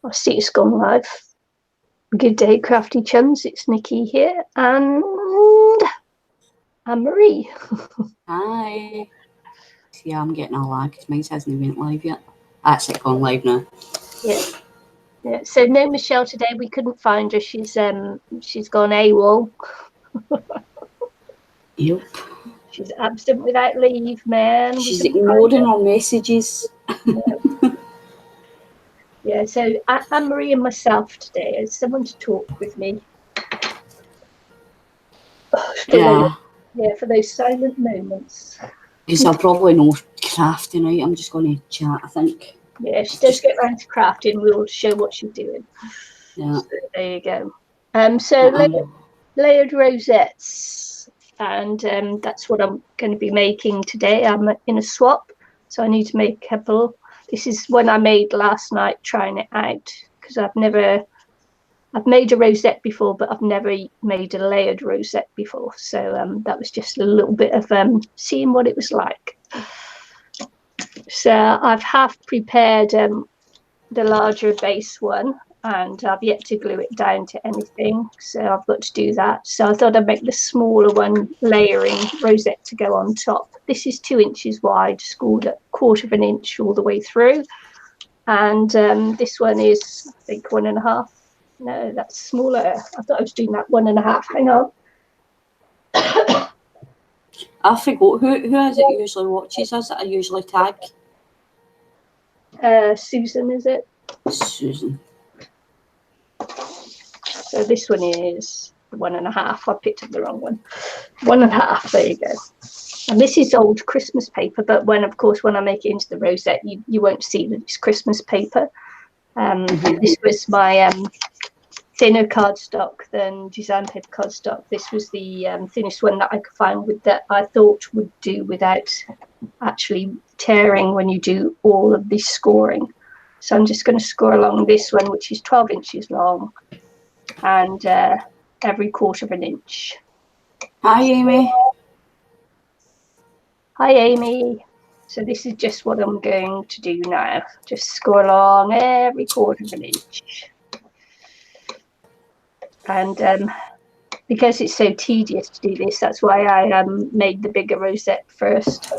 I see it's gone live. Good day, crafty chums. It's Nikki here, and Anne-Marie. Hi. Yeah, I'm getting a lag because mine hasn't even went live yet. That's it, gone live now. Yeah. So no Michelle today. We couldn't find her. She's gone AWOL. Yep. She's absent without leave, man. She's ignoring our messages. Yeah. So Anne-Marie and myself today is someone to talk with me. Yeah. For those silent moments. Because I'll probably know crafting out. I'm just going to chat, I think. Yeah, she does get round to crafting. We'll show what she's doing. Yeah. So there you go. So layered rosettes, and that's what I'm going to be making today. I'm in a swap, so I need to make a couple. This is one I made last night, trying it out, because I've made a rosette before, but I've never made a layered rosette before. So that was just a little bit of seeing what it was like. So I've half prepared the larger base one, and I've yet to glue it down to anything, so I've got to do that. So I thought I'd make the smaller one layering rosette to go on top. This is 2 inches wide, scored at 1/4 of an inch all the way through, and this one is, I think, 1.5. No, that's smaller. I thought I was doing that 1.5. Hang on. I forgot who is it usually watches us that I usually tag? Susan, is it? Susan. So this one is 1.5. I picked up the wrong one. 1.5. There you go. And this is old Christmas paper, but when I make it into the rosette, you won't see that it's Christmas paper. This was my thinner cardstock than design paper cardstock. This was the thinnest one that I could find that I thought would do without actually tearing when you do all of this scoring. So I'm just going to score along this one, which is 12 inches long, and every 1/4 of an inch. Hi, Amy. Hi, Amy. So this is just what I'm going to do now. Just score along every 1/4 of an inch. And because it's so tedious to do this, that's why I made the bigger rosette first,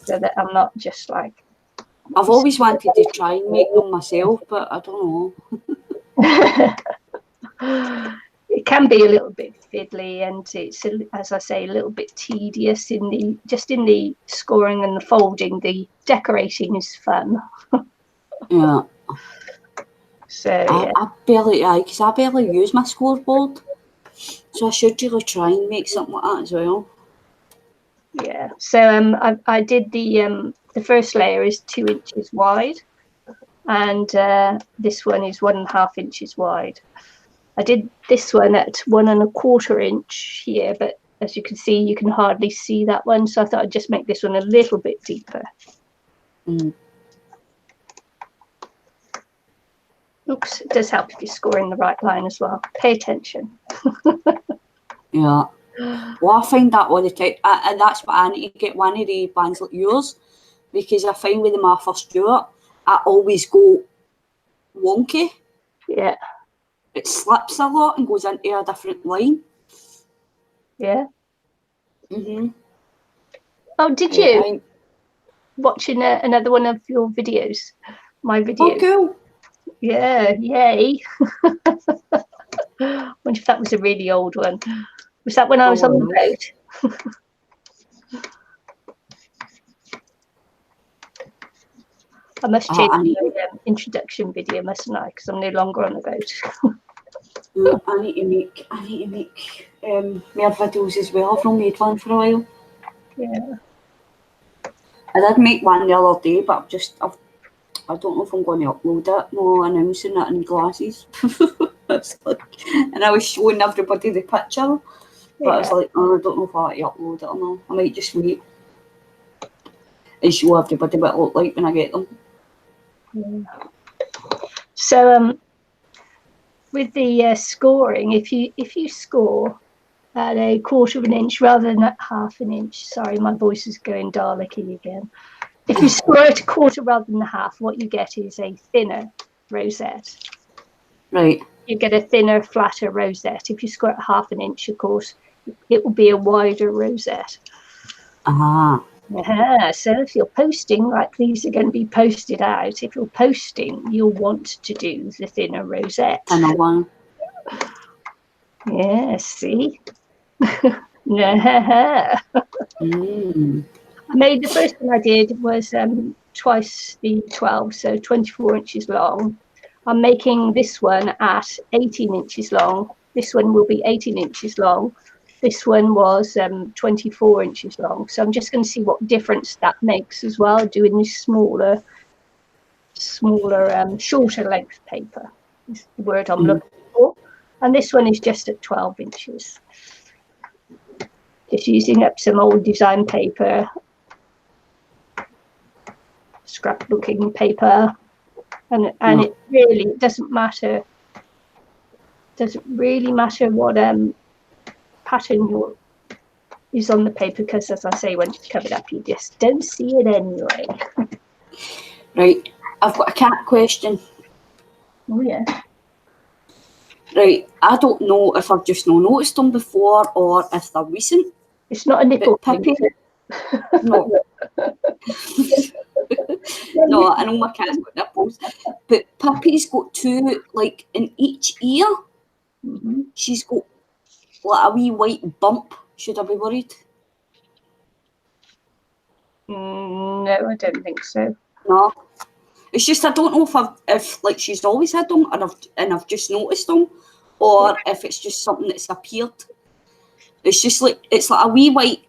so that I'm not just like... I've always wanted to try and make them myself, but I don't know. It can be a little bit fiddly, and it's, as I say, a little bit tedious in the scoring and the folding. The decorating is fun. Yeah. So yeah. I barely use my scoreboard, so I should really try and make something like that as well. Yeah. So I did the first layer is 2 inches wide, and this one is 1.5 inches wide. I did this one at 1.25 inch here, but as you can see, you can hardly see that one. So I thought I'd just make this one a little bit deeper. Oops, it does help if you're scoring the right line as well. Pay attention. Yeah. Well, I find that all the time, and that's why I need to get one of the bands like yours, because I find with the Martha Stewart, I always go wonky. Yeah. It slips a lot and goes into a different line. Yeah. Oh, did you? Watching another one of your videos, my video. Oh, cool. Yeah, yay. I wonder if that was a really old one. Was that when I was on the boat? I must change my introduction video, mustn't I? Because I'm no longer on the boat. I need to make more videos as well. I've not made one for a while. Yeah. I did make one the other day, but I don't know if I'm going to upload it. No, announcing it in glasses. And I was showing everybody the picture, but I was like, oh, I don't know if I want to upload it or not. I might just wait and show everybody what it looked like when I get them. Yeah. So with the scoring, if you score at 1/4 of an inch rather than at 1/2 inch, sorry, my voice is going Dalek-y again. If you score at 1/4 rather than 1/2, what you get is a thinner rosette. Right. You get a thinner, flatter rosette. If you squirt 1/2 inch, of course, it will be a wider rosette. Ah. So if you're posting, like these are going to be posted out, if you're posting, you'll want to do the thinner rosette. Thinner one. Yeah, see? I made the first one I did was twice the 12, so 24 inches long. I'm making this one at 18 inches long. This one will be 18 inches long. This one was 24 inches long. So I'm just going to see what difference that makes as well, doing this smaller, shorter length paper is the word I'm looking for. And this one is just at 12 inches. Just using up some old design paper, scrapbooking paper, and it really doesn't matter. Doesn't really matter what pattern is on the paper, because as I say, once it's covered up, you just don't see it anyway. Right, I've got a cat question. Oh yeah. Right, I don't know if I've just not noticed them before or if they're recent. It's not a nipple thing, Puppy, is it? no. No, I know my cat's got nipples, but Puppy's got two, like, in each ear. Mm-hmm. She's got like a wee white bump. Should I be worried? No, I don't think so. No. It's just I don't know if like she's always had them and I've just noticed them, or if it's just something that's appeared. It's just like it's like a wee white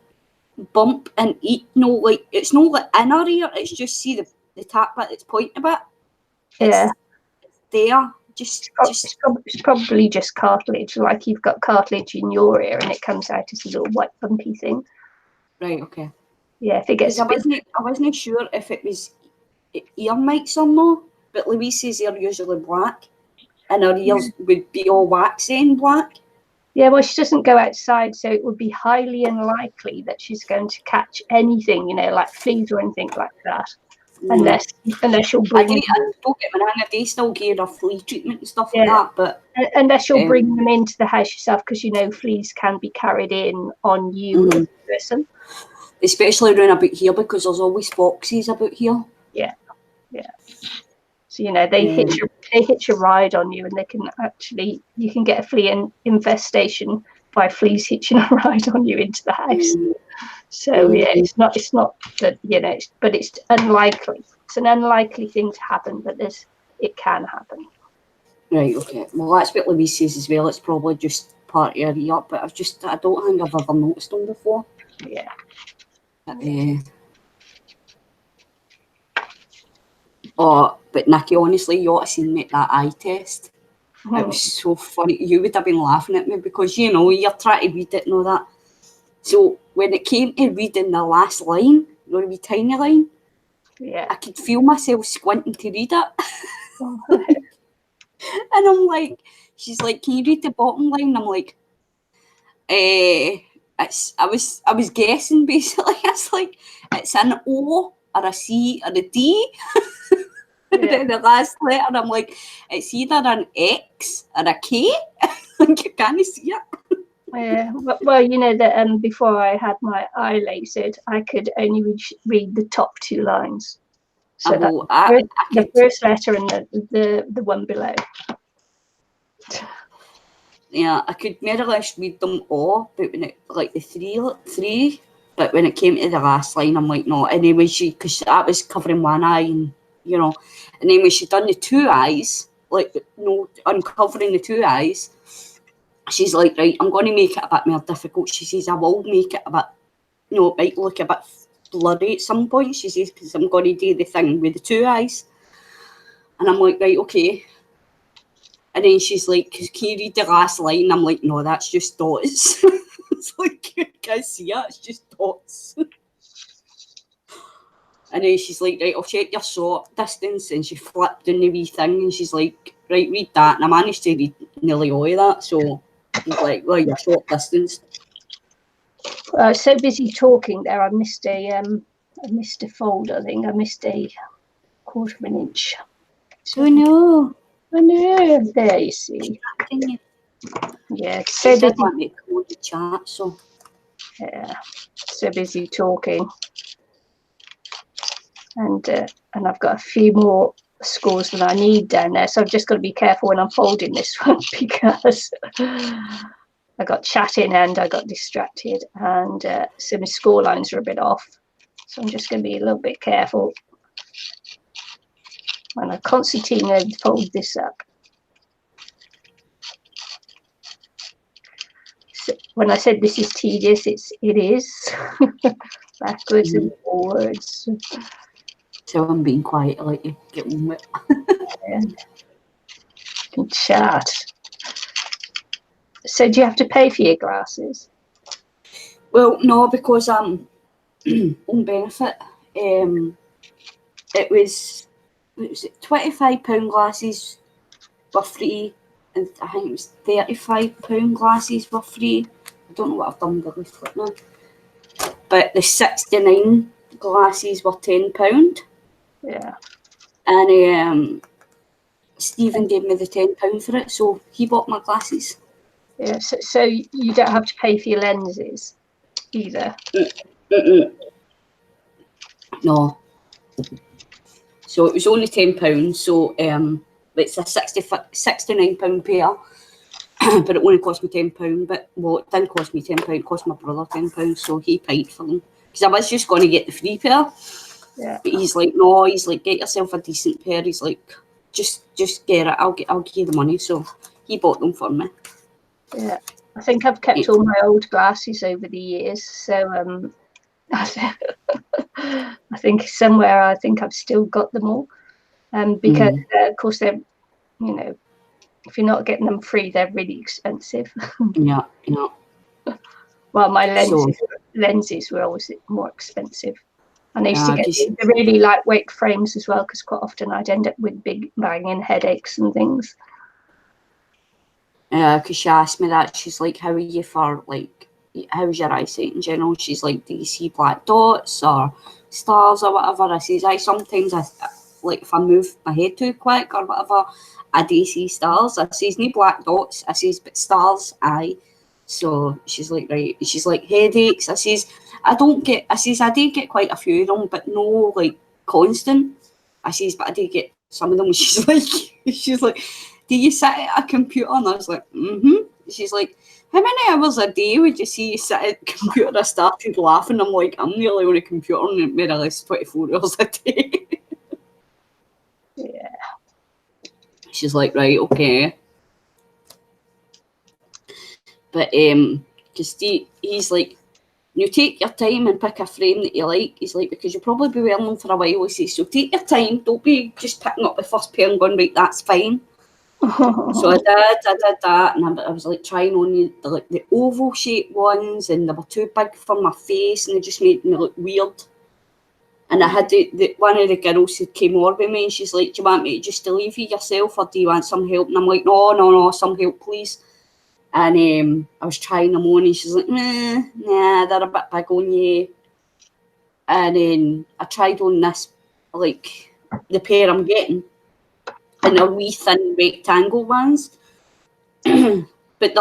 bump and like it's not like in her ear. It's just see the tap bit that's pointing a bit. Yeah. It's there. It's probably just cartilage, like you've got cartilage in your ear and it comes out as a little white bumpy thing. Right. Okay. Yeah. If it gets I wasn't sure if it was ear mites or no, but Louise's ear usually black, and her ears would be all waxy and black. Yeah, well, she doesn't go outside, so it would be highly unlikely that she's going to catch anything, like fleas or anything like that, unless she'll bring. I don't get my hand. They still give her flea treatment and stuff like that, but unless you'll bring them into the house yourself, because fleas can be carried in on you as a person, especially around about here because there's always foxes about here. Yeah. So they hitch a ride on you, and they can you can get a flea infestation by fleas hitching a ride on you into the house. So it's not that but it's unlikely. It's an unlikely thing to happen, but it can happen. Right. Okay. Well, that's what Louise says as well. It's probably just part of her ear, but I don't think I've ever noticed them before. Yeah. But Nikki, honestly, you ought to see me at that eye test. It was so funny. You would have been laughing at me because you're trying to read it and all that. So when it came to reading the last line, the wee tiny line, I could feel myself squinting to read it. And I'm like, she's like, can you read the bottom line? I'm like, I was guessing basically. It's like it's an O or a C or a D. Then the last letter, I'm like, it's either an X or a K. Like you can't see it. Yeah, well, that before I had my eye lasered, I could only read the top two lines. So the first letter and the one below. Yeah, I could more or less read them all, but when it like the three, but when it came to the last line, I'm like, no. And then because that was covering one eye, and and then when she done the two eyes, uncovering the two eyes, she's like, right, I'm going to make it a bit more difficult. She says, I will make it a bit, it might look a bit blurry at some point. She says, because I'm going to do the thing with the two eyes. And I'm like, right, okay. And then she's like, can you read the last line? I'm like, no, that's just dots. It's like, you can't see it, it's just dots. And then she's like, right, I'll check your short distance. And she flipped in the wee thing and she's like, right, read that. And I managed to read nearly all of that. So he's like, well, your short distance. I was so busy talking there, I missed a fold, I think. I missed a 1/4 inch. Oh no. I know. There you see. Can you? Yeah, So so did busy. want me to come on the chat, so Yeah, so busy talking. And I've got a few more scores than I need down there, so I've just got to be careful when I'm folding this one because I got chatting and I got distracted, and so my score lines are a bit off. So I'm just going to be a little bit careful when I concertina fold this up. So when I said this is tedious, it is backwards and forwards. so I'm being quiet. I like you get on with And can chat. So do you have to pay for your glasses? Well, no, because on benefit, it was £25 glasses were free, and I think it was £35 glasses were free. I don't know what I've done with the leaflet now, but the 69 glasses were £10. Yeah. And Stephen gave me the £10 for it, so he bought my glasses. Yeah. So you don't have to pay for your lenses either. No. So it was only £10. So it's a £69 pair, but it only cost me £10. But well, it didn't cost me £10. It cost my brother £10. So he paid for them because I was just going to get the free pair. Yeah. But he's like, no. He's like, get yourself a decent pair. He's like, just get it. I'll give you the money. So he bought them for me. Yeah. I think I've kept all my old glasses over the years. So I think somewhere I've still got them all. Because of course they're, if you're not getting them free, they're really expensive. Yeah. Well, my lenses were always more expensive. And I used to get the really lightweight frames as well, because quite often I'd end up with big banging headaches and things. Because she asked me that, she's like, how are you for, like, how's your eyesight in general? She's like, do you see black dots or stars or whatever? I says, sometimes like if I move my head too quick or whatever, I do see stars. I says, no black dots. I says, but stars, aye. So she's like, right. She's like, headaches. I says, I do get quite a few of them, but no, like, constant. I says, but I do get some of them. She's like, do you sit at a computer? And I was like, She's like, how many hours a day would you see you sit at a computer? I started laughing. I'm like, I'm nearly on a computer and more or less 24 hours a day. Yeah. She's like, right, okay. But because he's like, you take your time and pick a frame that you like. He's like, because you'll probably be wearing them for a while. He says, so take your time. Don't be just picking up the first pair and going, right, that's fine. So I did that, and I was like trying on the oval shaped ones, and they were too big for my face, and they just made me look weird. And I had one of the girls who came over with me, and she's like, do you want me just to leave you yourself, or do you want some help? And I'm like, no, some help, please. And I was trying them on, and she's like, nah, they're a bit big on you. And then I tried on this, like, the pair I'm getting, and they're wee thin rectangle ones. But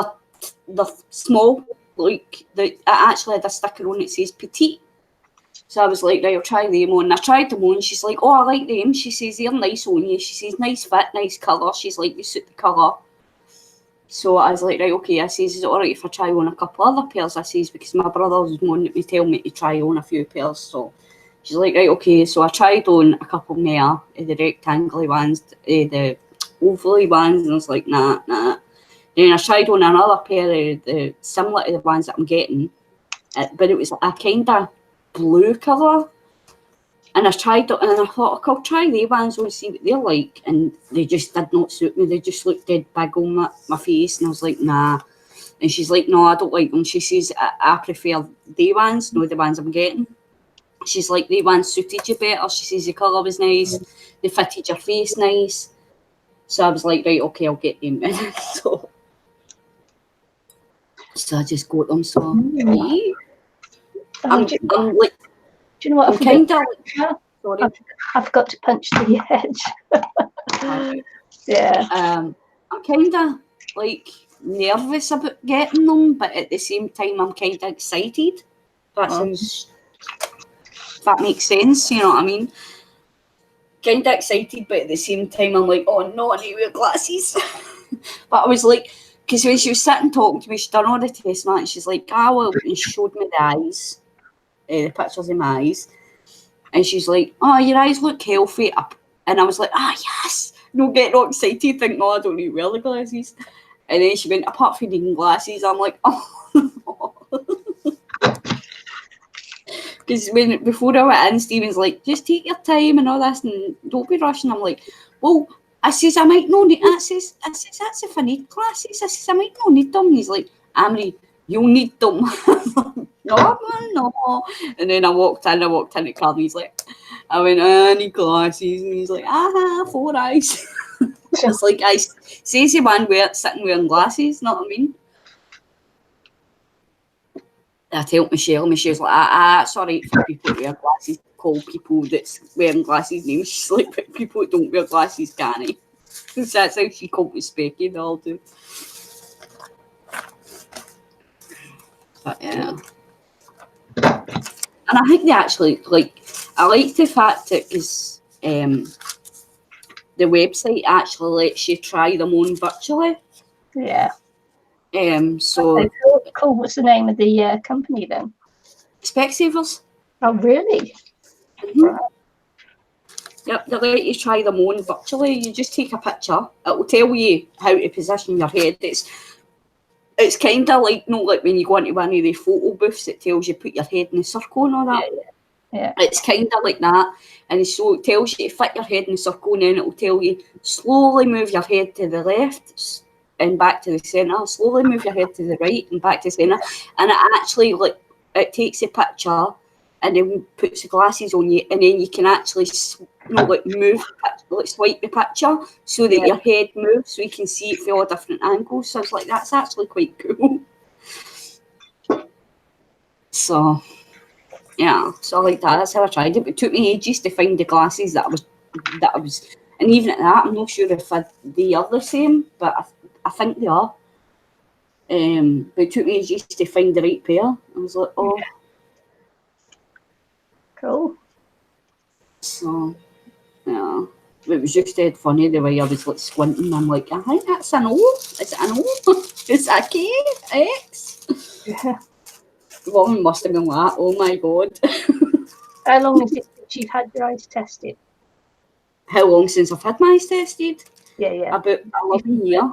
they're small, like, I actually had a sticker on it says petite. So I was like, right, I'll try them on. And I tried them on. She's like, oh, I like them. She says, they're nice on you. She says, nice fit, nice colour. She's like, you suit the colour. So I was like, right, okay. I says, is it all right if I try on a couple other pairs? I says, because my brother was wanting me to tell me to try on a few pairs. So she's like, right, okay. So I tried on a couple more, the rectangular ones, the ovally ones, and I was like, nah. Then I tried on another pair of similar to the ones that I'm getting, but it was a kind of blue colour. And I tried it, and I thought, okay, I'll try the ones and see what they're like. And they just did not suit me. They just looked dead big on my face. And I was like, nah. And she's like, no, I don't like them. She says, I prefer the ones, not the ones I'm getting. She's like, the ones suited you better. She says, the colour was nice. They fitted your face nice. So I was like, right, okay, I'll get them. So I just got them. So I'm like, do you know what? I'm kind of like, sorry. I've got to punch the edge. Yeah. I'm kind of like nervous about getting them, but at the same time, I'm kind of excited. That sounds, if that makes sense, you know what I mean? Kind of excited, but at the same time, I'm like, oh no, I need to wear glasses. But I was like, because when she was sitting talking to me, she'd done all the tests and she's like, well, and she showed me the eyes, the pictures of my eyes, and she's like, oh, your eyes look healthy. And I was like, yes, no, getting all excited, thinking, no, I don't need to wear the glasses. And then she went, apart from needing glasses, I'm like, oh. Because before I went in, Stephen's like, just take your time and all this, and don't be rushing. I'm like, well, I says, I might not need, I says, that's if I need glasses. I says, I might not need them. And he's like, Amory, you'll need them. No, man, no. And then I walked in the car, and he's like, I went, I need glasses. And he's like, 4 eyes. It's like, I says the man sitting wearing glasses, know what I mean? I tell Michelle's like, it's all right for people to wear glasses, call people that's wearing glasses names. She's like, but people that don't wear glasses can't. So that's how she called me Specky the all do. But yeah. And I think they actually, like, I like the fact that because the website actually lets you try them on virtually. Yeah. So okay, cool. What's the name of the company then? Specsavers. Oh, really? Mm-hmm. Right. Yep, they let you try them on virtually. You just take a picture. It will tell you how to position your head. It's kind of like, not like when you go into one of the photo booths, it tells you put your head in a circle and all that. Yeah. It's kind of like that. And so it tells you to fit your head in a circle, and then it will tell you slowly move your head to the left and back to the centre, slowly move your head to the right and back to the centre. And it actually, like, it takes a picture and then puts the glasses on you, and then you can actually, move, like swipe the picture so that your head moves, so you can see it from all different angles. So it's like, that's actually quite cool. So yeah, so I like that. That's how I tried it. But it took me ages to find the glasses that I was, and even at that, I'm not sure if they are the same, but I think they are. But it took me ages to find the right pair. I was like, oh. Cool. So, yeah. It was just dead funny the way I was like squinting. I'm like, I think that's an O. Is it an O? Is that a K? X? Yeah. The woman must have been like, oh my God. How long is it since you've had your eyes tested? How long since I've had my eyes tested? Yeah. About 11 years.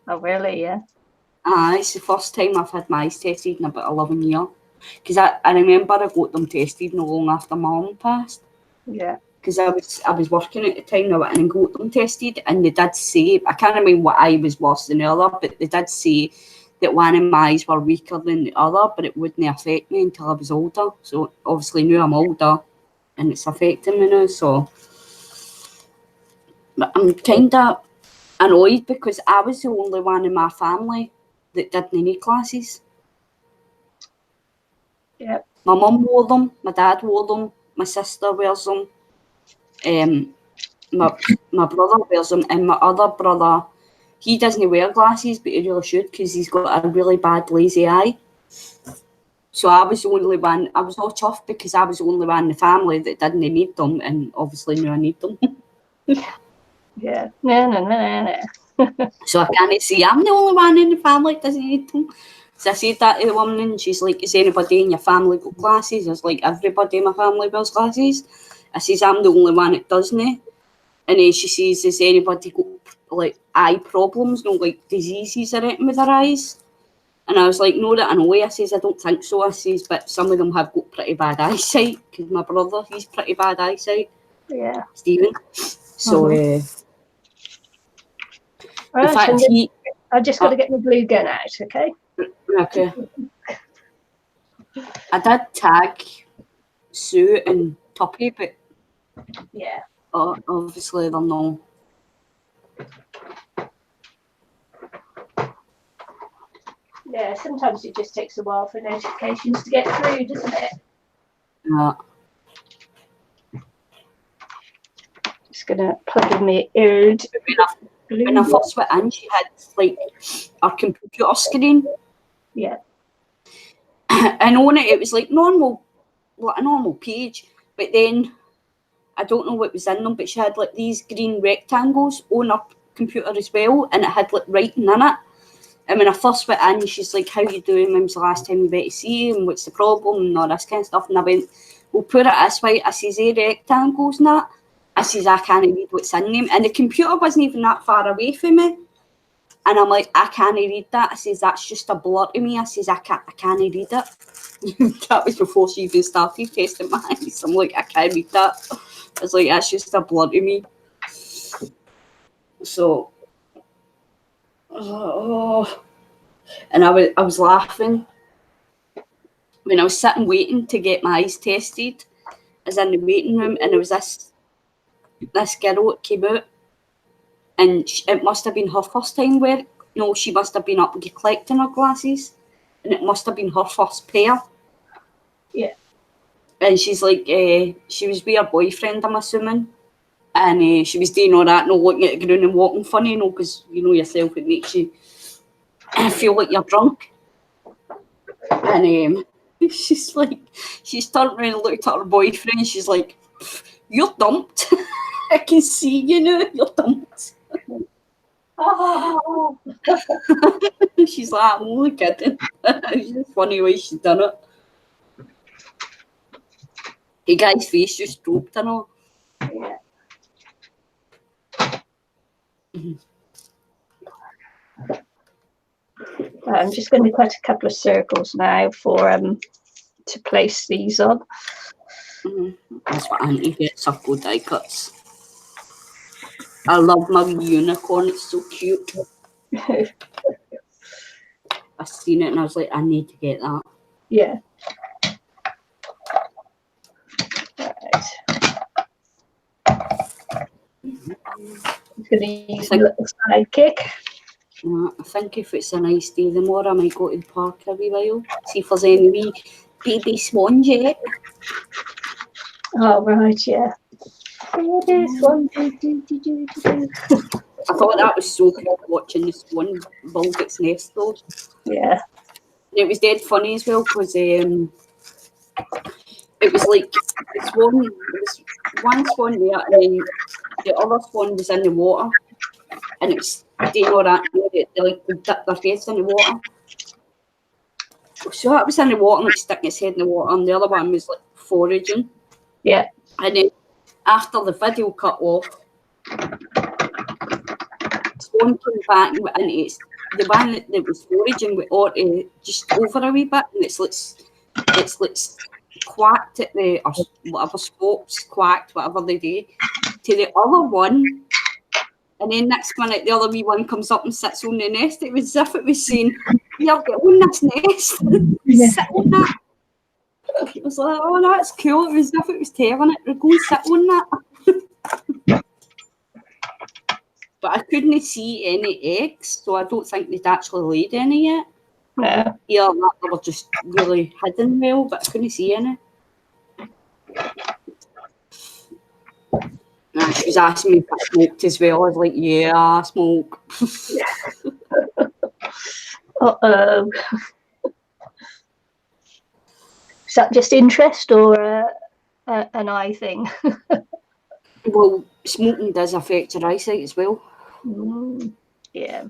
Oh, really? Yeah. It's the first time I've had my eyes tested in about 11 years. Because I remember I got them tested not long after my mum passed. Yeah. Because I was working at the time, and I went in and got them tested, and they did say, I can't remember what eye was worse than the other, but they did say that one of my eyes were weaker than the other, but it wouldn't affect me until I was older. So obviously now I'm older and it's affecting me now, so but I'm kind of annoyed because I was the only one in my family that didn't need glasses. Yeah. My mum wore them, my dad wore them, my sister wears them, my brother wears them, and my other brother, he doesn't wear glasses, but he really should because he's got a really bad lazy eye. So I was the only one, I was all chuffed because I was the only one in the family that didn't need them, and obviously now I need them. Yeah. No. So I can't see I'm the only one in the family that doesn't need them. So I said that to the woman, and she's like, is anybody in your family got glasses? I was like, everybody in my family wears glasses. I says, I'm the only one that doesn't. And then she says, has anybody got like eye problems, no like diseases or anything with their eyes? And I was like, no, that I know. I says, I don't think so. I says, but some of them have got pretty bad eyesight, because my brother, he's pretty bad eyesight. Yeah. Stephen. So, in right, fact, I've just got to get my glue gun out, okay? Okay. I did tag Sue and Tuppy, but yeah, obviously they're not. Yeah, sometimes it just takes a while for notifications to get through, doesn't it? Yeah. Just going to plug in my eared. When I first went in, she had like our computer screen. Yeah. And on it was like normal, like a normal page. But then I don't know what was in them, but she had like these green rectangles on her computer as well, and it had like writing in it. And when I first went in, she's like, "How you doing? When's the last time you went to see you? And what's the problem?" And all this kind of stuff. And I went, "We'll put it this way." I says, rectangles and that. I says, "I can't read what's in them." And the computer wasn't even that far away from me. And I'm like, "I can't read that." I says, "That's just a blur to me." I says, I can't read it. That was before she even started testing my eyes. I'm like, "I can't read that." I was like, "That's just a blur to me." So, and I was laughing when I was sitting waiting to get my eyes tested. I was in the waiting room, and there was this girl that came out, and it must have been her first time wearing. No, she must have been up collecting her glasses, and it must have been her first pair. Yeah. And she's like, she was with her boyfriend, I'm assuming, and she was doing all that, looking at the ground and walking funny, because you know yourself, it makes you feel like you're drunk. And she's like, she's turned around and looked at her boyfriend. She's like, "You're dumped." I can see you now. You're dumped. Oh. She's like, "I'm only kidding." It's just funny way she's done it. The guy's face just drooped and all. Yeah. I'm just going to cut a couple of circles now for to place these on. That's what Auntie gets, circle die cuts. I love my unicorn, it's so cute. I seen it and I was like, I need to get that. Yeah. Right. I'm going to use a little sidekick. I think if it's a nice day tomorrow, I might go to the park a wee while, see if there's any wee baby swans yet. Oh, right, yeah. Baby swan. I thought that was so cool watching the swan build its nest though. Yeah. And it was dead funny as well because it was like the swan, there was one swan there and then the other swan was in the water and it was doing all that, they like would dip their heads in the water. So that was in the water, like sticking its head in the water, and the other one was like foraging. Yeah. And then after the video cut off, swan came back and went into its, the one that was foraging went on just over a wee bit, and it's like quacked at the, or whatever, scopes, quacked, whatever they do, to the other one. And then next minute, the other wee one comes up and sits on the nest. It was as if it was saying, "Here, get on this nest." Yeah. Sit on that. It was like, "Oh, that's cool." It was as if it was telling it, "Go and sit on that." But I couldn't see any eggs, so I don't think they'd actually laid any yet. No. Yeah, they were just really hidden well, but I couldn't see any. And she was asking me if I smoked as well. I was like, "Yeah, I smoke." Uh-oh. Is that just interest or an eye thing? Well, smoking does affect your eyesight as well. Yeah.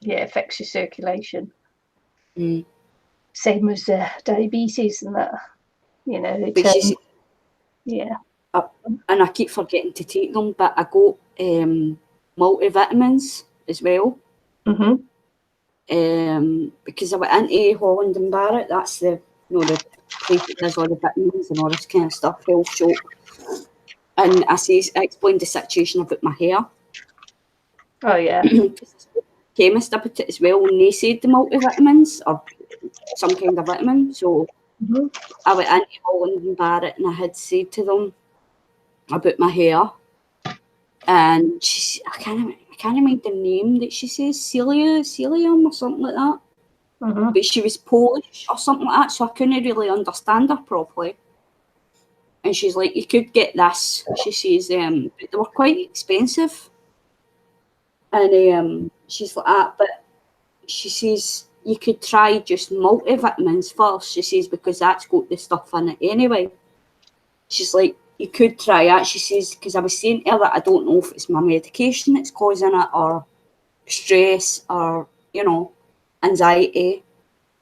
Yeah, it affects your circulation. Mm. Same as diabetes and that. You know, it, yeah. And I keep forgetting to take them, but I got multivitamins as well. Because I went into Holland and Barrett, that's the, you know, the place that does all the vitamins and all this kind of stuff, health shop. And I explained the situation about my hair. Oh, yeah. Chemist about it as well, and they said the multivitamins or some kind of vitamin. So I went into Holland and Barrett and I had said to them about my hair, and I can't remember the name that she says, Celium or something like that. But she was Polish or something like that, so I couldn't really understand her properly. And she's like, you could get this. She says, but they were quite expensive. And she's like, but she says, you could try just multivitamins first. She says, because that's got the stuff in it anyway. She's like, you could try that. She says, because I was saying to her that I don't know if it's my medication that's causing it or stress or, anxiety.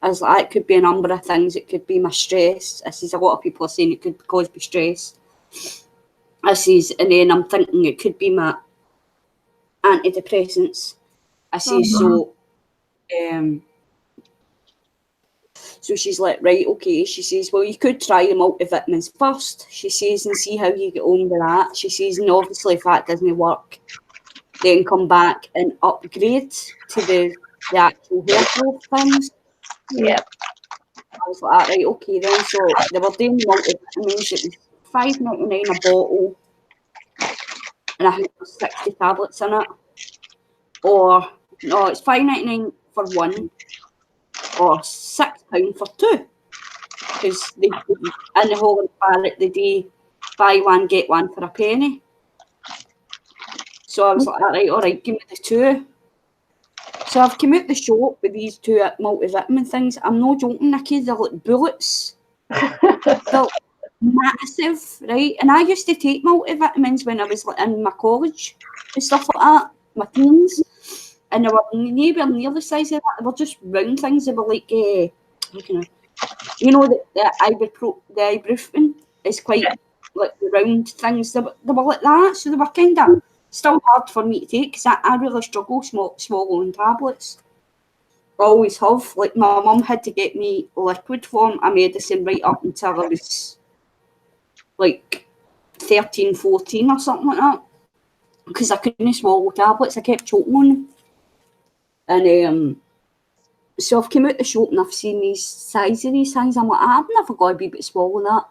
I was like, it could be a number of things. It could be my stress. I says, a lot of people are saying it could cause me stress. I says, and then I'm thinking it could be my antidepressants. I says, so she's like, right, okay. She says, well, you could try the multivitamins first. She says, and see how you get on with that. She says, and obviously if that doesn't work, then come back and upgrade to the actual hair growth things. Yeah. I was like, right, okay then. So they were doing multivitamins. It was $5.99 a bottle, and I think there was 60 tablets in it. Or no, it's $5.99 for one, or £6 for two. Because in the Holland Barrett they do buy one get one for a penny. So I was like, all right, give me the two. So I've come out the shop with these two multivitamin things. I'm not joking, Nikki, they're like bullets. They're massive, right? And I used to take multivitamins when I was like in my college and stuff like that, my teens. And they were nowhere near the size of that. They were just round things. They were like, the ibuprofen is quite like the round things. They were like that. So they were kind of still hard for me to take because I really struggle swallowing tablets. I always have. Like my mum had to get me liquid form of medicine right up until I was like 13, 14 or something like that. Because I couldn't swallow tablets. I kept choking on them. And so I've come out the shop and I've seen these sizes of these things. I'm like, I've never got to be able to swallow that.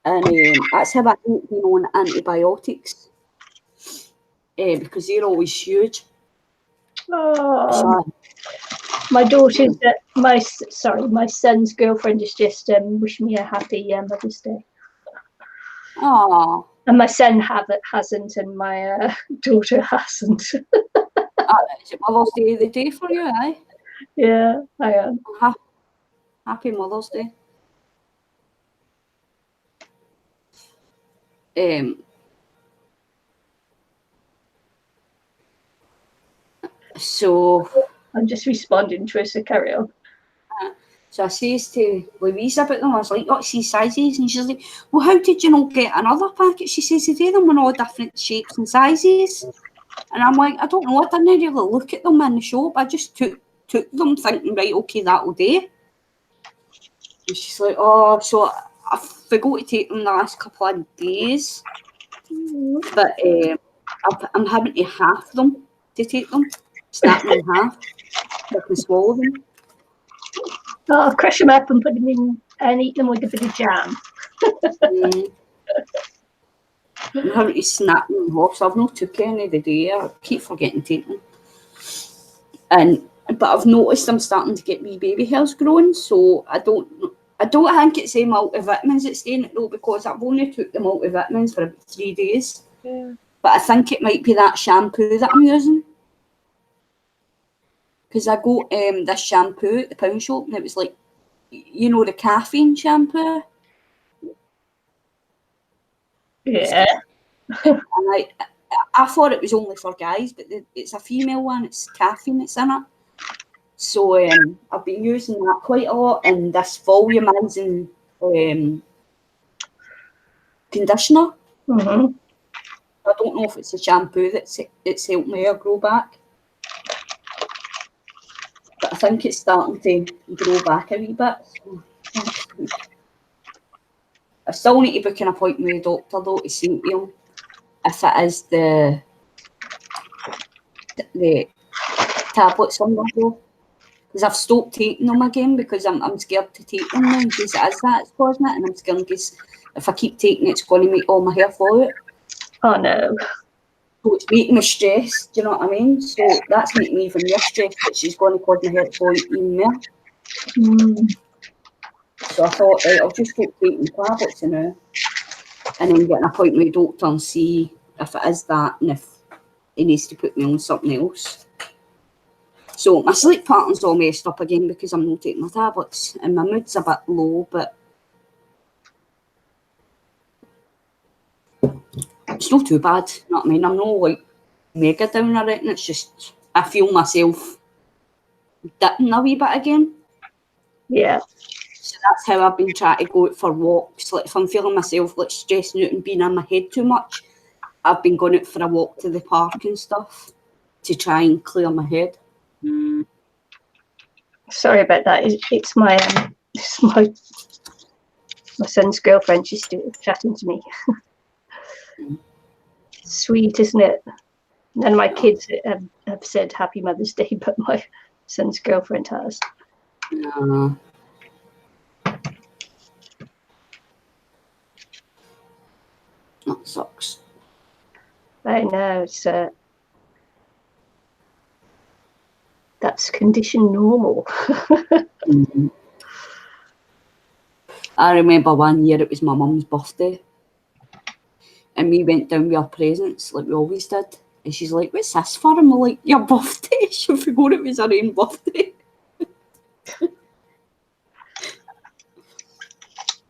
And that's how I hate being on antibiotics. Because they're always huge. Oh, my daughter's, my son's girlfriend has just wished me a happy Mother's Day. Oh. And my son hasn't, and my daughter hasn't. Is it Mother's Day the day for you, eh? Yeah, I am. Happy Mother's Day. So I'm just responding to her, so carry on. So I says to Louise about them, I was like, oh, see sizes, and she's like, well, how did you not get another packet? She says, they do them in all different shapes and sizes. And I'm like, I don't know, I didn't really look at them in the shop. I just took them thinking, right, okay, that'll do. And she's like, oh, so I forgot to take them the last couple of days. But I'm having to half them to take them, snap them in half, so I can swallow them. I'll crush them up and put them in and eat them with a bit of jam. I'm having to snap them off, so I've not took any the day. I keep forgetting to take them. But I've noticed I'm starting to get wee baby hairs growing, so I don't think it's the multivitamins that's doing it though, because I've only took the multivitamins for about 3 days. Yeah. But I think it might be that shampoo that I'm using. Because I got this shampoo at the pound shop, and it was like, the caffeine shampoo. Yeah. And I thought it was only for guys, but it's a female one. It's caffeine that's in it. So I've been using that quite a lot, and this volumizing conditioner. Mm-hmm. I don't know if it's a shampoo it's helped my hair grow back. But I think it's starting to grow back a wee bit. So I still need to book an appointment with the doctor though to see him if it is the tablets on the go. Because I've stopped taking them again because I'm scared to take them now in case it is that's causing it, and I'm scared in case if I keep taking it, it's going to make all my hair fall out. Oh no. So it's making me stressed, do you know what I mean? So that's making me even more stressed that she's going to cause my hair to fall out even more. So I thought, right, I'll just keep taking tablets now, and then get an appointment with the doctor and see if it is that, and if he needs to put me on something else. So my sleep pattern's all messed up again because I'm not taking my tablets, and my mood's a bit low, but it's not too bad. You know what I mean? I'm not like mega down or anything. It's just I feel myself dipping a wee bit again. Yeah. So that's how I've been trying to go out for walks. Like if I'm feeling myself like stressing out and being in my head too much, I've been going out for a walk to the park and stuff to try and clear my head. Sorry about that. It's my my son's girlfriend. She's still chatting to me. Sweet, isn't it? None of my kids have said Happy Mother's Day, but my son's girlfriend has. That sucks. I know. It's that's condition normal. I remember one year it was my mum's birthday, and we went down with our presents like we always did. And she's like, "What's this for?" And we're like, "Your birthday." She forgot it was her own birthday. I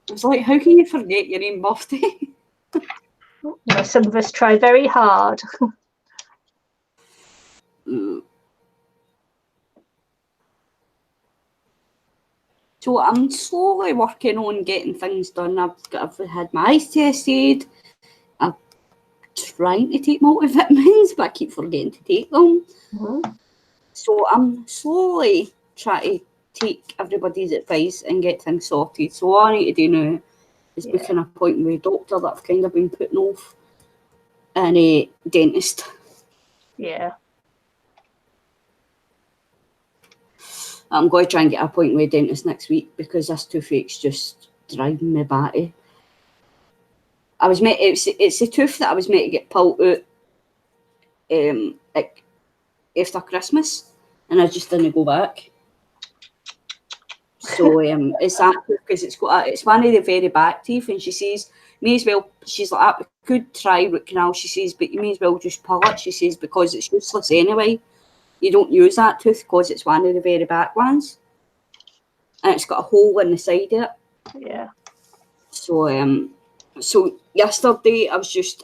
was like, "How can you forget your own birthday?" Well, some of us try very hard. So I'm slowly working on getting things done. I've had my eyes tested. I'm trying to take multivitamins, but I keep forgetting to take them. So I'm slowly trying to take everybody's advice and get things sorted. So all I need to do now is book an appointment with a doctor that I've kind of been putting off, and a dentist. Yeah. I'm going to try and get an appointment with a dentist next week because this toothache's just driving me batty. It's a tooth that I was meant to get pulled out like after Christmas, and I just didn't go back. So it's that because it's one of the very back teeth, and she says may as well. She's like, we could try root canal. She says, but you may as well just pull it. She says because it's useless anyway. You don't use that tooth because it's one of the very back ones, and it's got a hole in the side of it. Yeah. So yesterday I was just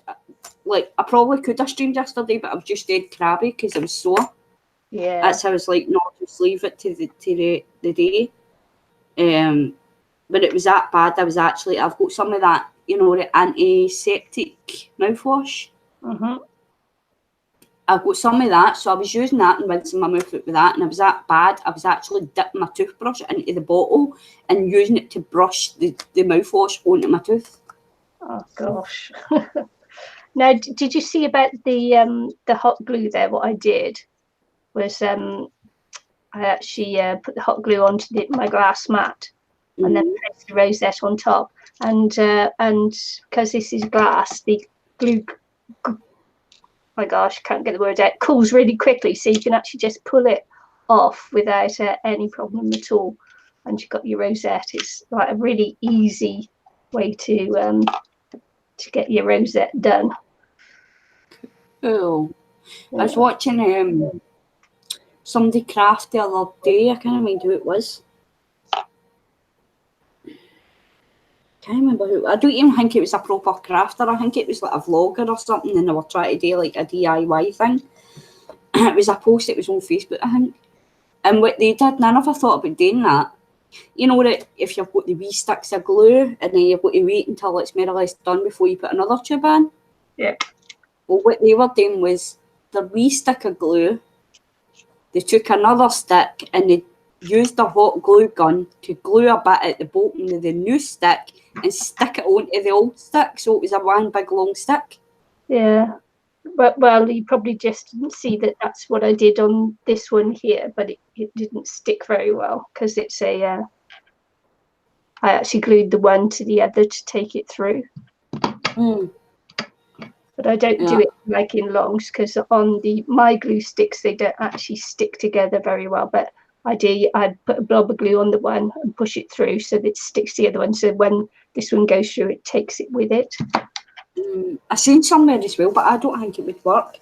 like, I probably could have streamed yesterday, but I was just dead crabby because I was sore. Yeah. That's how I was like, not just leave it to the day. But it was that bad. I've got some of that, the antiseptic mouthwash. I've got some of that, so I was using that and rinsing my mouth out with that, and it was that bad. I was actually dipping my toothbrush into the bottle and using it to brush the mouthwash onto my tooth. Oh gosh. Now, did you see about the hot glue there? What I did was I actually put the hot glue onto my glass mat and then pressed the rosette on top. And because this is glass, the glue, my gosh, can't get the word out, cools really quickly, so you can actually just pull it off without any problem at all. And you've got your rosette. It's like a really easy way to get your rosette done. Cool. I was watching somebody craft the other day. I can't remember who it was. Can't remember who. I don't even think it was a proper crafter. I think it was like a vlogger or something, and they were trying to do like a DIY thing. It was a post. It was on Facebook, I think. And what they did, and I never thought about doing that. You know that if you've got the wee sticks of glue, and then you've got to wait until it's more or less done before you put another tube in. Yeah. Well, what they were doing was the wee stick of glue. They took another stick and they used a hot glue gun to glue a bit at the bottom of the new stick and stick it onto the old stick, so it was a one big long stick. Yeah. But well, you probably just didn't see that that's what I did on this one here, but it didn't stick very well because it's I actually glued the one to the other to take it through. But I don't do it like in longs because on my glue sticks they don't actually stick together very well. But I put a blob of glue on the one and push it through so that it sticks to the other one. So when this one goes through, it takes it with it. I seen somewhere as well, but I don't think it would work.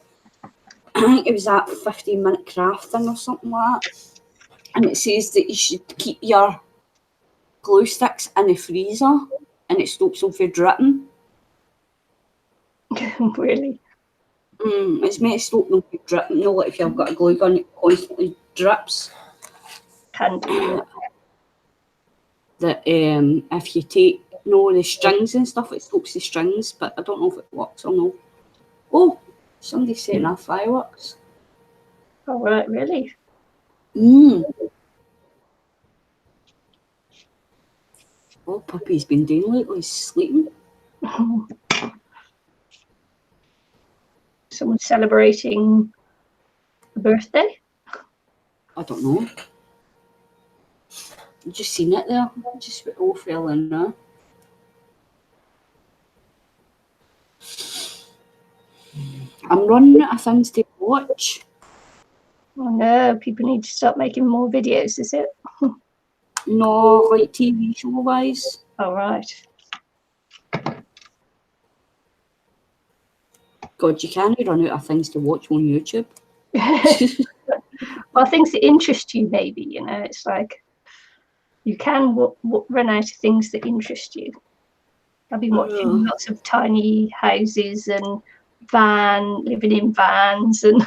I think it was that 15-minute craft thing or something like that. And it says that you should keep your glue sticks in the freezer and it stops them from dripping. Really? It's meant to stop them from dripping. You know, like if you've got a glue gun, it constantly drips. Can do. That if you take the strings and stuff, it stops the strings, but I don't know if it works or no. Oh, somebody's setting off fireworks. Oh, right, really? Oh, Puppy's been doing lately, he's sleeping. Someone celebrating a birthday? I don't know. I've just seen it there. Just all fell in there. I'm running out of things to watch. Oh no, people need to start making more videos, is it? No, like TV show wise. Oh, right. God, you can't run out of things to watch on YouTube. Well, things that interest you, maybe, you know, it's like you can run out of things that interest you. I've been watching lots of tiny houses and living in vans and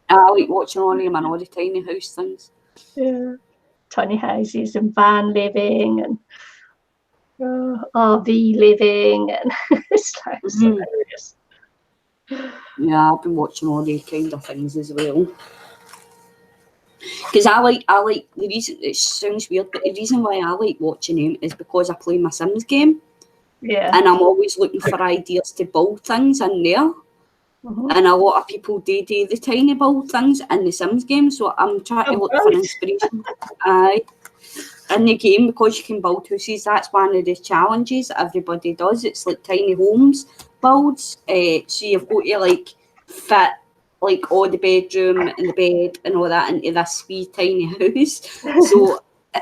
I like watching all of the tiny house things. yeah, tiny houses and van living and RV living, and it's like hilarious. Yeah, I've been watching all the kind of things as well. Because I like the reason, it sounds weird, but the reason why I like watching them is because I play my Sims game. Yeah. And I'm always looking for ideas to build things in there. And a lot of people do the tiny build things in the Sims game, so I'm trying to look for inspiration. In the game, because you can build houses, that's one of the challenges that everybody does. It's like tiny homes builds. So you've got to like fit like all the bedroom and the bed and all that into this wee tiny house. So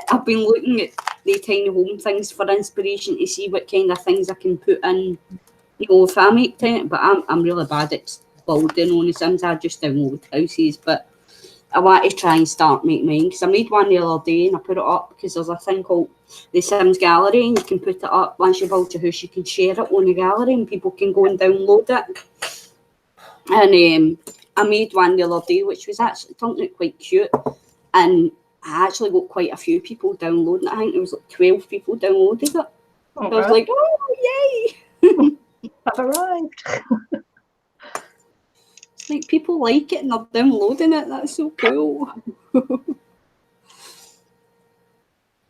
I've been looking at the tiny home things for inspiration to see what kind of things I can put in, you know, if I make tiny. But I'm really bad at building on the Sims. I just download houses, but I want to try and start making mine, because I made one the other day and I put it up because there's a thing called the Sims Gallery, and you can put it up once you build your house. You can share it on the gallery and people can go and download it. And I made one the other day which was actually turned out quite cute, and I actually got quite a few people downloading it. I think there was like 12 people downloaded it. So I was like, oh yay! I've arrived. Like, people like it and they're downloading it. That's so cool.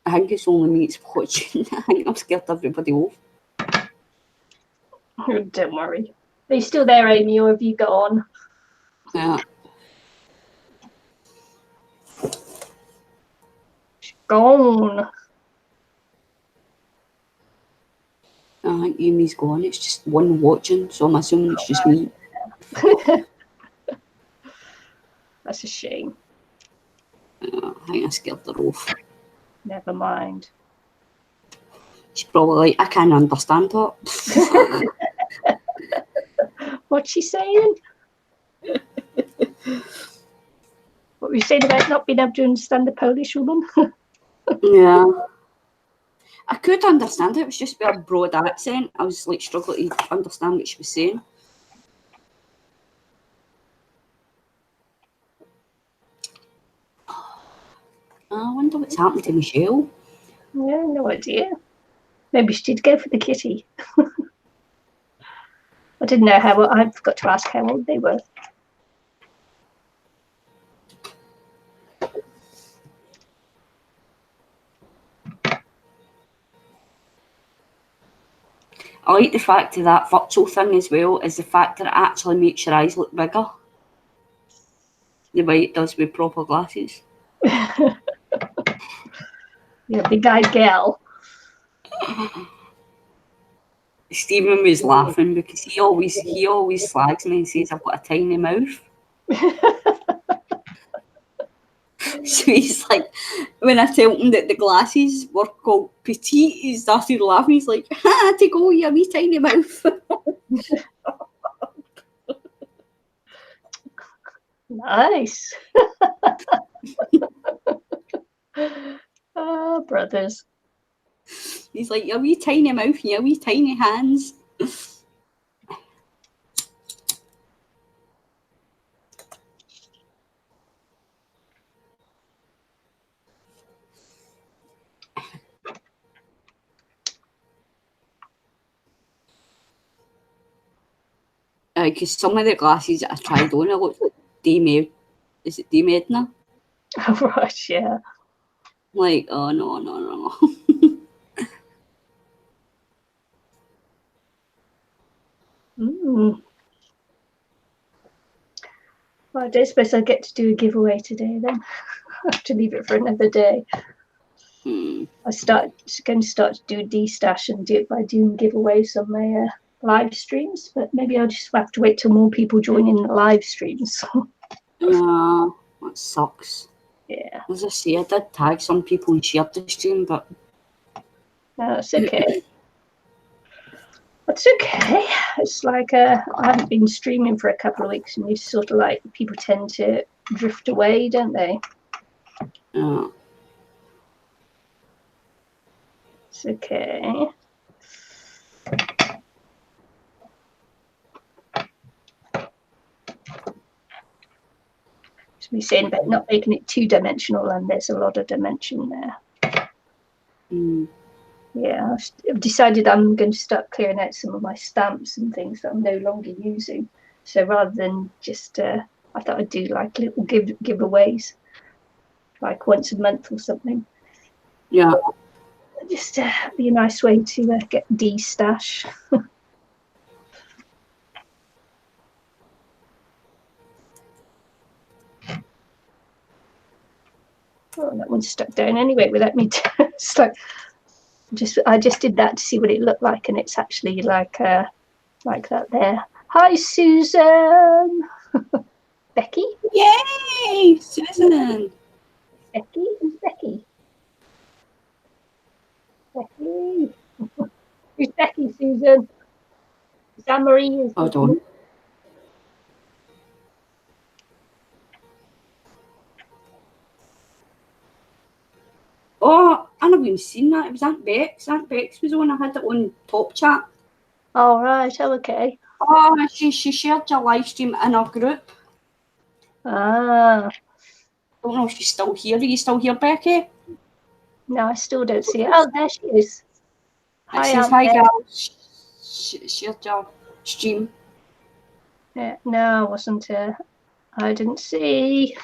I think it's only me that's watching. I think I've scared everybody off. Don't worry. Are you still there, Amy, or have you gone? Yeah. She's gone. I think Amy's gone. It's just one watching, so I'm assuming it's just me. That's a shame. I think I scared her off. Never mind. She's probably like, I can't understand her. What's she saying? What were you saying about not being able to understand the Polish woman? Yeah. I could understand it. It was just with a broad accent. I was like struggling to understand what she was saying. I wonder what's happened to Michelle. Yeah, no idea. Maybe she did go for the kitty. I didn't know how. I forgot to ask how old they were. I like the fact of that virtual thing as well, is the fact that it actually makes your eyes look bigger. The way it does with proper glasses. Yeah, big-eyed girl. Stephen was laughing because he always slags me and says I've got a tiny mouth. So he's like, when I told him that the glasses were called petite, he started laughing. He's like, ha, to go, you wee tiny mouth. Nice. Oh, brothers. He's like, you wee tiny mouth and you wee tiny hands. Because some of the glasses that I tried on, it looked like Dame. Is it Dame Edna? Oh, right, yeah. Like, oh no, no, no. Mm. Well, I don't suppose I get to do a giveaway today then. I have to leave it for another day. Hmm. Going to start to do D-stash and do it by doing giveaways on my live streams, but maybe I'll just have to wait till more people join in the live streams. That sucks. Yeah. As I say, I did tag some people and shared the stream, but No, it's okay. It's okay. It's like I haven't been streaming for a couple of weeks, and you sort of like people tend to drift away, don't they? It's okay. It's me saying about not making it two-dimensional, and there's a lot of dimension there. Yeah, I've decided I'm going to start clearing out some of my stamps and things that I'm no longer using. So rather than just, I thought I'd do like little giveaways, like once a month or something. yeah. Just be a nice way to get D-stash. Oh, that one's stuck down anyway without me. It's like I just did that to see what it looked like, and it's actually like that there. Hi, Susan. Becky. Yay, Susan. Becky? Who's Becky? Becky. Who's Becky, Susan? Is Anne-Marie? Hold on. Oh, I never even seen that. It was Aunt Bex. Aunt Bex was on. I had it on Top Chat. Oh, right. Oh, okay. Oh, she shared your live stream in our group. Ah. Don't know if she's still here. Are you still here, Becky? No, I still don't see it. Oh, there she is. It says, hi, girls. Shared your stream. Yeah, no, I wasn't. I didn't see.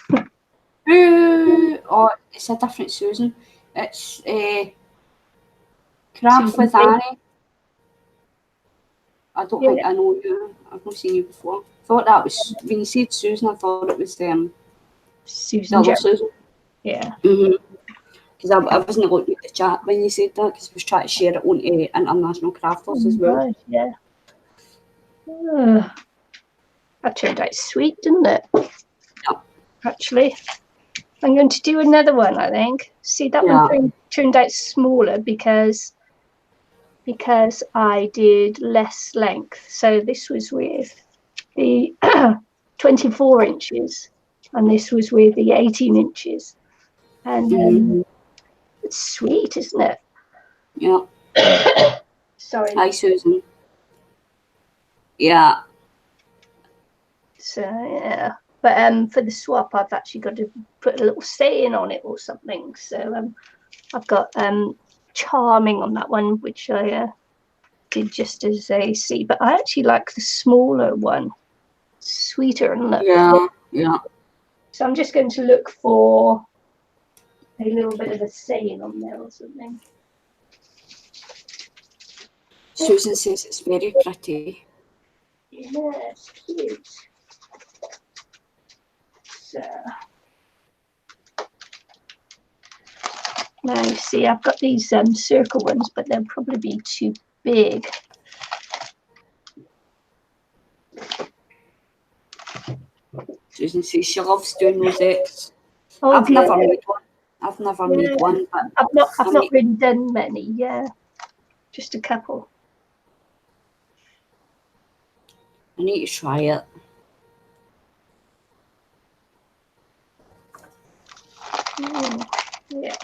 Ooh, oh, it's a different Susan. It's Craft Susan with Baker. Annie. I don't think I know you. I've not seen you before. Thought that was when you said Susan. I thought it was Susan. Susan. Yeah. Because I wasn't looking at the chat when you said that, because I was trying to share it on international crafters as well. Right, yeah. That turned out sweet, didn't it? Yeah. Actually, I'm going to do another one, I think. See, that one turned out smaller because I did less length. So this was with the 24 inches, and this was with the 18 inches. And it's sweet, isn't it? Yeah. Sorry. Hi, Susan. Yeah. So, yeah. But for the swap, I've actually got to put a little saying on it or something. So I've got charming on that one, which I did just as a C. But I actually like the smaller one. Sweeter and look. Yeah. So I'm just going to look for a little bit of a saying on there or something. Susan says it's very pretty. Yeah, it's cute. So now you see I've got these circle ones, but they'll probably be too big. Susan says she loves doing rosettes. Oh, I've good. never made one. I've never made Yeah. one, but I've not really done many. Yeah, just a couple. I need to try it. Yeah.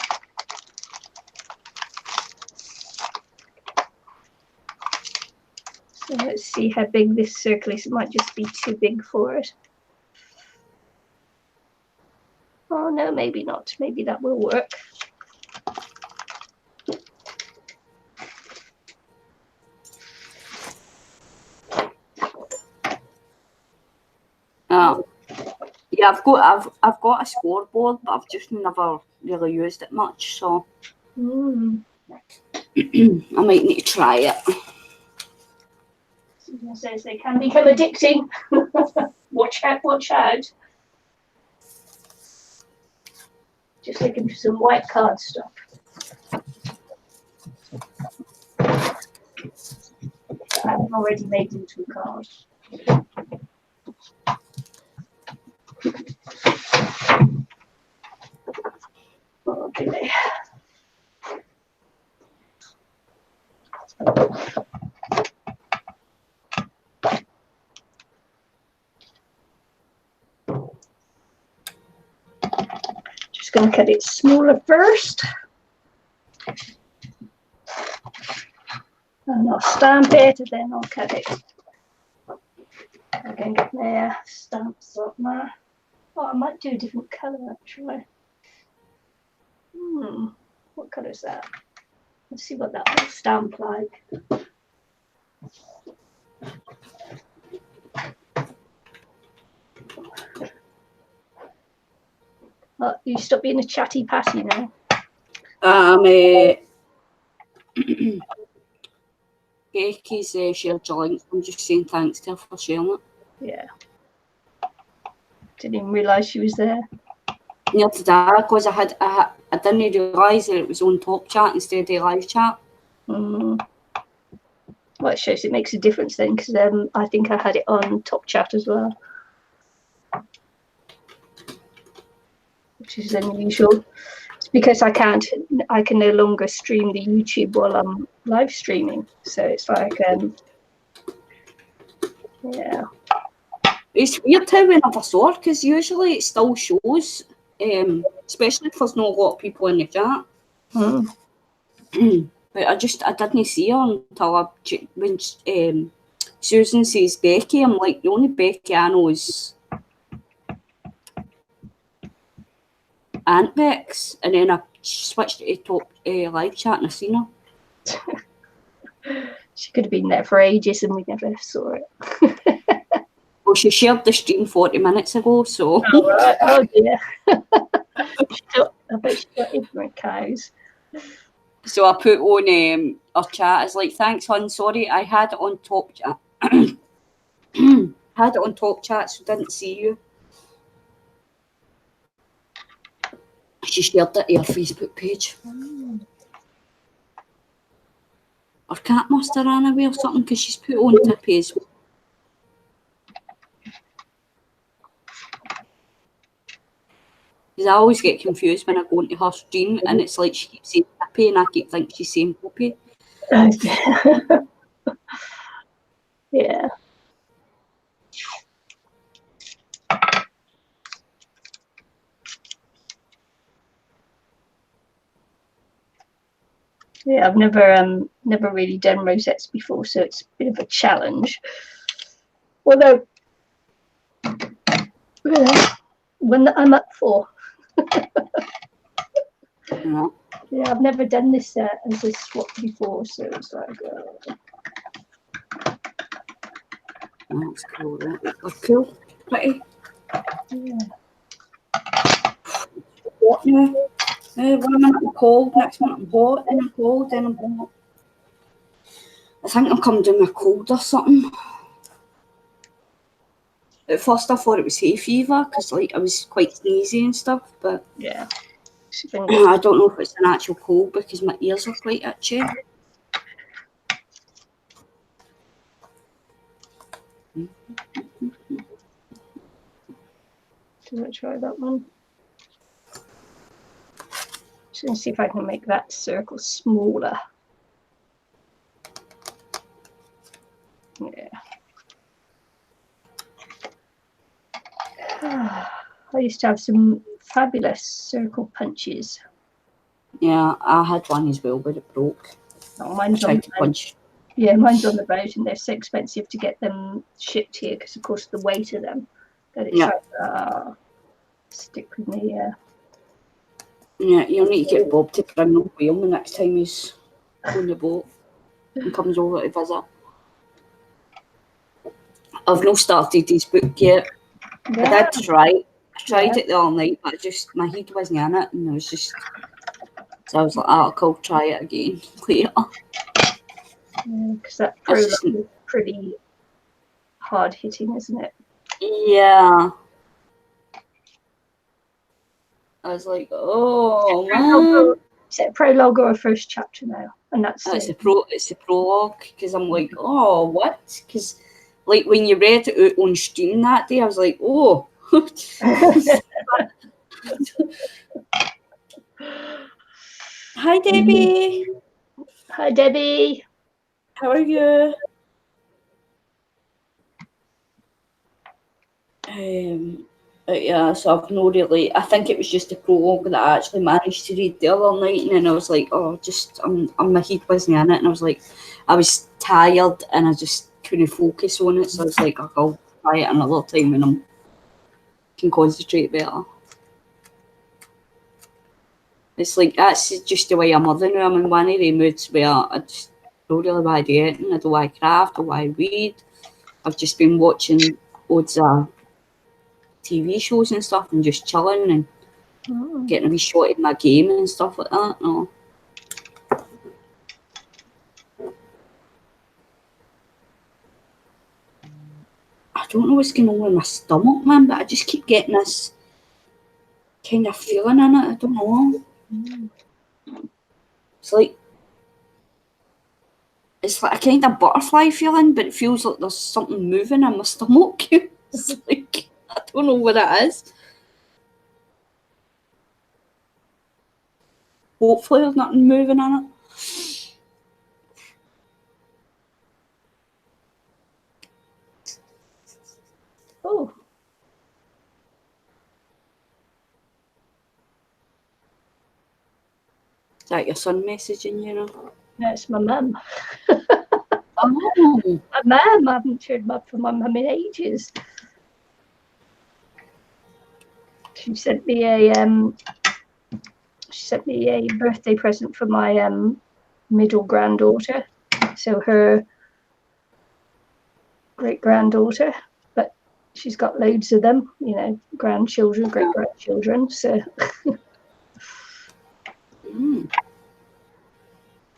So let's see how big this circle is. It might just be too big for it. Oh no, maybe not. Maybe that will work. Yeah, I've got a scoreboard, but I've just never really used it much, so I might need to try it. Susan says they can become addicting. Watch out, watch out. Just looking for some white card stuff. I haven't already made into a card. Okay. Just going to cut it smaller first. And I'll stamp it and then I'll cut it. I'm going to get my stamps up now. Oh, I might do a different colour actually. What colour is that? Let's see what that will stamp like. Oh, you stop being a chatty patty now. Becky's shared your link. I'm just saying thanks to her for sharing it. Yeah. Didn't even realise she was there. Near to that, because I didn't realise that it was on Top Chat instead of live chat. Well, it shows it makes a difference then, because I think I had it on Top Chat as well, which is unusual. It's because I can no longer stream the YouTube while I'm live streaming, so it's like yeah. It's weird how we never saw it, because usually it still shows, especially if there's not a lot of people in the chat. But I didn't see her until when Susan says Becky. I'm like, the only Becky I know is Aunt Bex, and then I switched to top live chat and I seen her. She could have been there for ages and we never saw it. Well, she shared the stream 40 minutes ago, so. Oh, right. Oh dear. I bet she got ignorant cows. So I put on our chat, it's like, thanks, hon, sorry, I had it on Top Chat. Had it on Top Chat, so didn't see you. She shared it to her Facebook page. Her cat must have ran away or something, because she's put on Tippy as well. Because I always get confused when I go into her stream and it's like she keeps saying Tippy and I keep thinking she's saying Puppy. Yeah. Yeah, I've never really done rosettes before, so it's a bit of a challenge. Although, when I'm up for. Yeah, I've never done this as a swap before, so it's like. That's cool, right? That's cool. Pretty. Yeah. What now? 1 minute I'm cold, next minute I'm hot, then I'm cold, then I'm hot. I think I'm coming down with a cold or something. At first I thought it was hay fever, because like I was quite sneezy and stuff, but Yeah. I don't know if it's an actual cold because my ears are quite itchy. Should I try that one? just going to see if I can make that circle smaller. Yeah. I used to have some fabulous circle punches. Yeah, I had one as well, but it broke. Oh, mine's I on tried to punch. Yeah, mine's on the boat, and they're so expensive to get them shipped here because, of course, the weight of them. But it's like, stick with me, yeah. Yeah, you'll need to get Bob to bring them with him the next time he's on the boat and comes over to visit. I've not started his book yet. Yeah. I did try. I tried it the other night, but my head wasn't in it, and it was just. So I was like, I'll try it again later. Because that prologue is pretty hard hitting, isn't it? Yeah. I was like, oh man. Is it a prologue or a first chapter now? And that's It's the prologue, because I'm like, oh, what? Because like when you read it out on stream that day, I was like, oh. Hi, Debbie. Hi, Debbie. How are you? Yeah, so I've no really. I think it was just a prologue that I actually managed to read the other night, and then I was like, oh, my head wasn't in it, and I was like, I was tired, and I just couldn't focus on it, so I was like, I'll try it another time when I can concentrate better. It's like that's just the way I'm living now. I'm in one of the moods where I just don't really want to do anything. I don't want to craft, I don't want to read. I've just been watching loads of TV shows and stuff and just chilling and getting a wee shot in my game and stuff like that. No. I don't know what's going on with my stomach, man, but I just keep getting this kind of feeling in it. I don't know. It's like a kind of butterfly feeling, but it feels like there's something moving in my stomach. It's like, I don't know what it is. Hopefully there's nothing moving in it. Oh. Is that your son messaging you know? No, it's my mum. Oh. My mum. I haven't heard from my mum in ages. She sent me a birthday present for my middle granddaughter. So her great granddaughter, but she's got loads of them, grandchildren, great grandchildren. So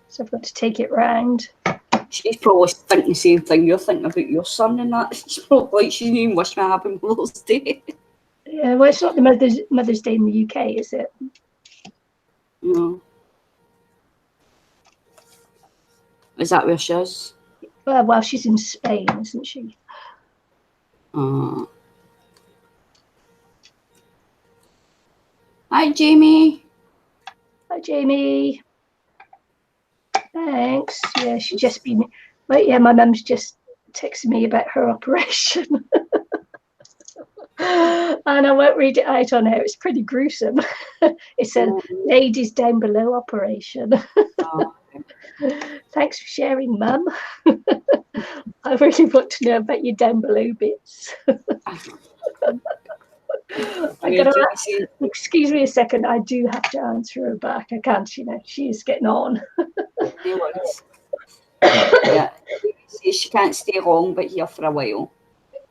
so I've got to take it round. She's probably thinking the same thing you're thinking about your son and that. She's probably like, she didn't even wish me a happy Mother's Day. Yeah, well, it's not the Mother's Day in the UK, is it? No. Is that where she is? Well, she's in Spain, isn't she? Hi, Jamie. Hi, Jamie. Thanks. Yeah, she's just been. But yeah, my mum's just texted me about her operation. And I won't read it out on air. It's pretty gruesome. It said, "Ladies down below operation." Thanks for sharing, Mum. I really want to know about your down below bits. Excuse me a second. I do have to answer her back. I can't. She's getting on. Yeah, she can't stay long, but here for a while.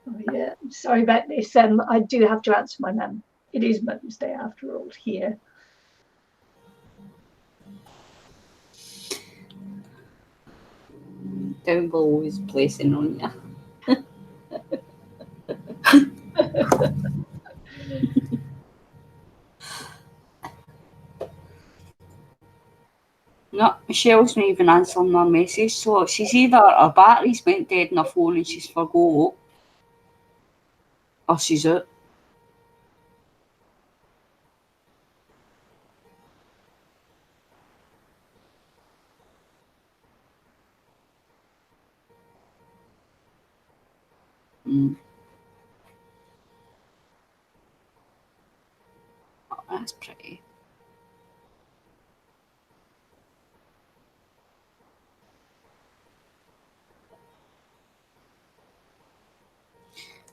Oh, yeah, sorry about this. I do have to answer my mum. It is Mother's Day after all here. Down below is placing on you. No, Michelle's not even answering my message, so she's either her battery's went dead in her phone and she's forgot, or she's out. That's pretty.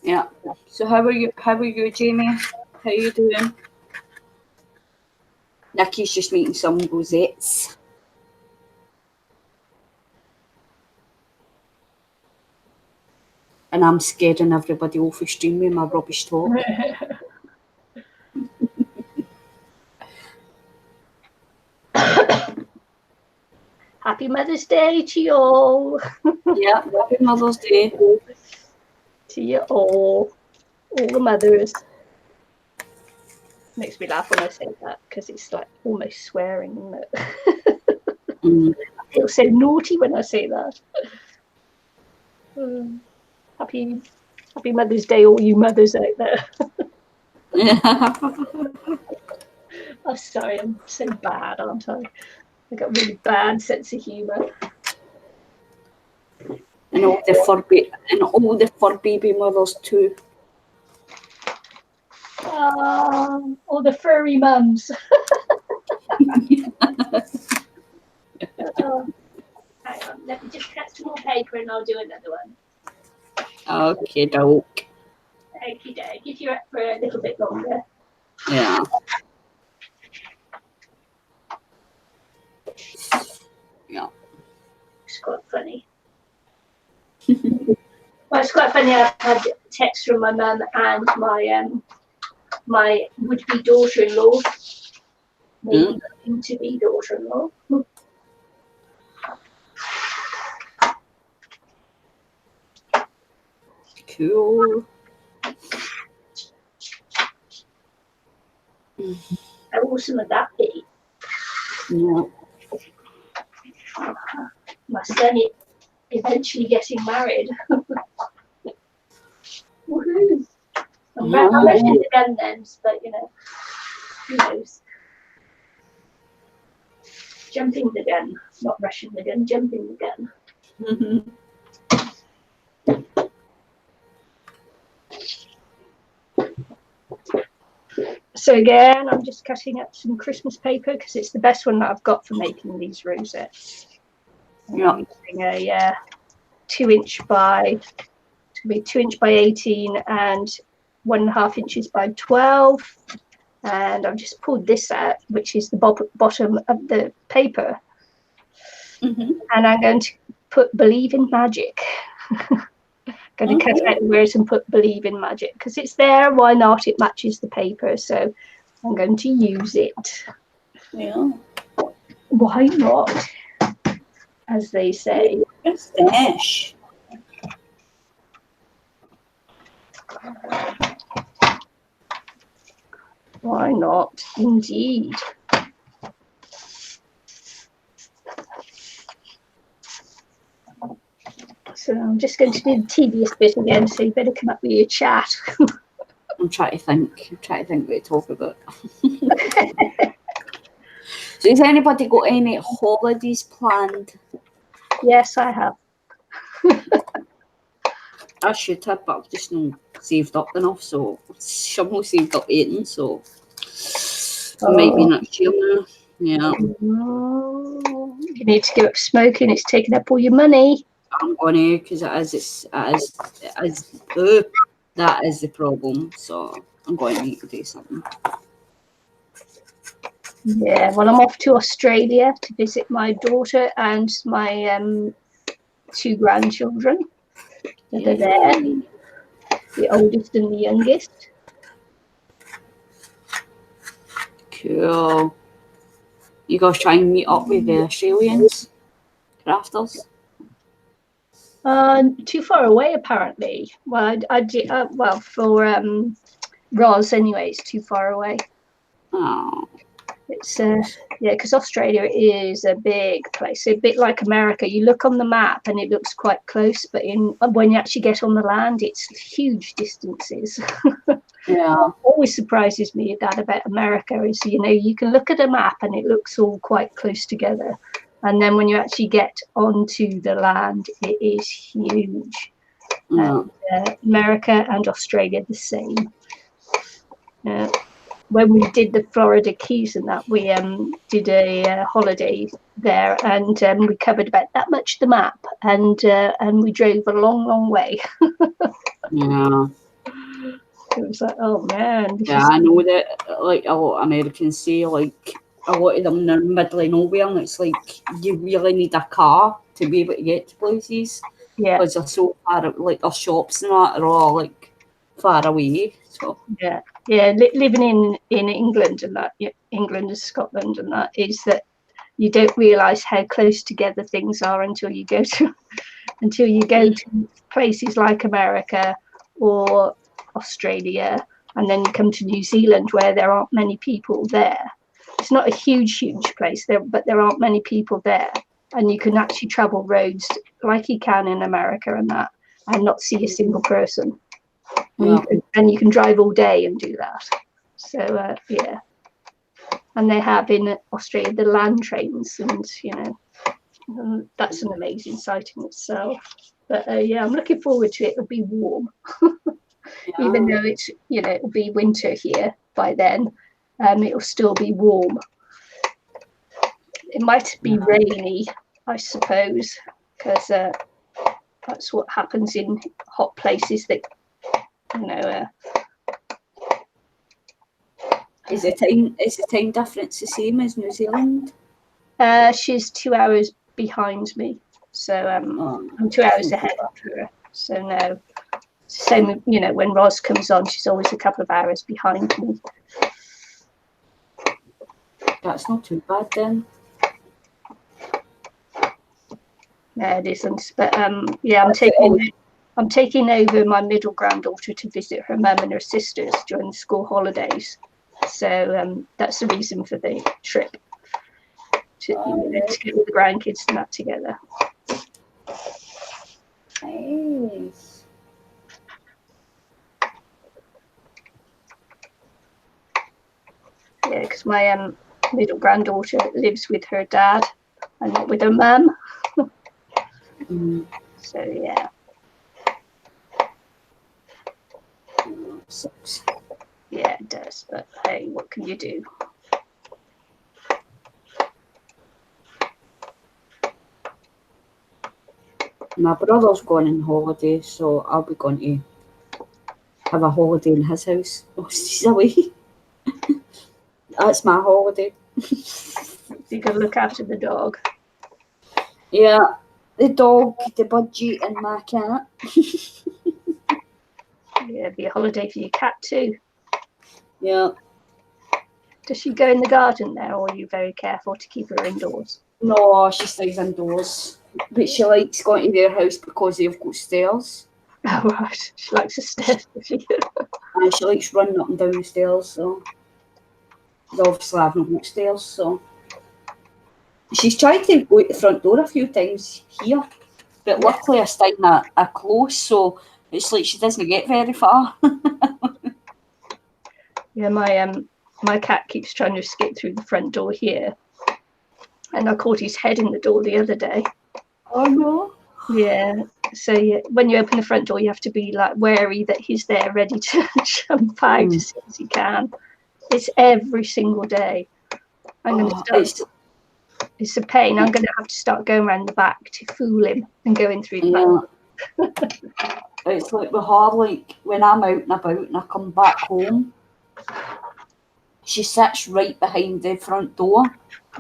Yeah. So how are you, Jamie? How you doing? Nikki's just making some rosettes. And I'm scaring everybody off the stream with my rubbish talk. Happy Mother's Day to you all. Yeah, happy Mother's Day. To you all the mothers. Makes me laugh when I say that because it's like almost swearing, isn't it? I feel so naughty when I say that. Happy Mother's Day, all you mothers out there. I'm sorry, I'm so bad, aren't I? I got a really bad sense of humour. And all the fur baby mothers too. All the furry mums. Hang on, let me just cut some more paper and I'll do another one. Okay, doke. Okie doke. If you're up for a little bit longer. Yeah. Yeah. It's quite funny. Well, it's quite funny. I've had a text from my mum and my would-be daughter-in-law. Maybe going to be daughter-in-law. Cool. How awesome would that be? Yeah. My son eventually getting married. Woohoo! I'm rushing the gun then, but you know, who knows? Jumping the gun, not rushing the gun, jumping the gun. So again, I'm just cutting up some Christmas paper because it's the best one that I've got for making these rosettes. Yeah. I'm using a 2-inch by, it's going to be 2-inch by 18 and 1.5 inches by 12. And I've just pulled this out, which is the bottom of the paper. And I'm going to put Believe in Magic. Going to cut out the words and put Believe in Magic because it's there. Why not? It matches the paper, so I'm going to use it. Yeah. Why not? As they say. It's dash. Why not? Indeed. So I'm just going to do the tedious bit again, so you better come up with your chat. I'm trying to think what to talk about. So has anybody got any holidays planned? Yes, I have. I should have, but I've just not saved up enough, so some more saved up eating, so maybe next year now. Yeah. You need to give up smoking, it's taking up all your money. I'm gonna, because that is the problem, so I'm going to need to do something. Yeah, well, I'm off to Australia to visit my daughter and my 2 grandchildren that are there, the oldest and the youngest. Cool. You guys try and meet up with the Australians crafters? Too far away, apparently. Well, I did. Well, for Ros, anyway, it's too far away. Oh. It's yeah, because Australia is a big place, a bit like America. You look on the map and it looks quite close, but when you actually get on the land, it's huge distances. Yeah. What always surprises me that about America is, you know, you can look at a map and it looks all quite close together, and then when you actually get onto the land, it is huge. Yeah. And, America and Australia the same. Yeah. when we did the Florida Keys and that, we did a holiday there, and we covered about that much of the map, and we drove a long way. Yeah. It was like, oh man. Yeah, I know that, like, a lot of Americans say, like, a lot of them in the middle of nowhere, and it's like, you really need a car to be able to get to places. Yeah. Because they're so far, like, our shops and that are all, like, far away, so. Yeah. Living in England and that, England and Scotland and that, is that you don't realise how close together things are until you go to places like America or Australia, and then you come to New Zealand where there aren't many people there. It's not a huge place there, but there aren't many people there, and you can actually travel roads like you can in America and that, and not see a single person. Yeah. And you can drive all day and do that. So yeah, and they have in Australia the land trains, and that's an amazing sight in itself. But yeah, I'm looking forward to it. It'll be warm, even though it's it'll be winter here by then. It'll still be warm. It might be rainy, I suppose, because that's what happens in hot places. That Is the time difference the same as New Zealand? She's 2 hours behind me, so I'm 2 hours ahead of her. So no, same. When Ros comes on, she's always a couple of hours behind me. That's not too bad then. No, it isn't. But yeah, I'm taking over my middle granddaughter to visit her mum and her sisters during the school holidays. So that's the reason for the trip. To get all the grandkids and that together. Nice. Yeah, because my middle granddaughter lives with her dad and not with her mum. So yeah. Sucks. Yeah, it does. But hey, what can you do? My brother's going on holiday, so I'll be going to have a holiday in his house whilst he's away. That's my holiday. You can look after the dog. Yeah, the dog, the budgie, and my cat. Yeah, it'd be a holiday for your cat too. Yeah. Does she go in the garden there, or are you very careful to keep her indoors? No, she stays indoors. But she likes going to their house because they've got stairs. Oh, right. She likes the stairs, does she? And she likes running up and down the stairs, so. Obviously, I've not got stairs, so. She's tried to go out the front door a few times here, but luckily I stayed in a close, so it's like she doesn't get very far. Yeah, my cat keeps trying to escape through the front door here, and I caught his head in the door the other day. Oh no! Yeah, so when you open the front door, you have to be like wary that he's there, ready to jump out as soon as he can. It's every single day. I'm going to start. It's a pain. I'm going to have to start going around the back to fool him and going through the back. It's like with her, like when I'm out and about and I come back home, she sits right behind the front door.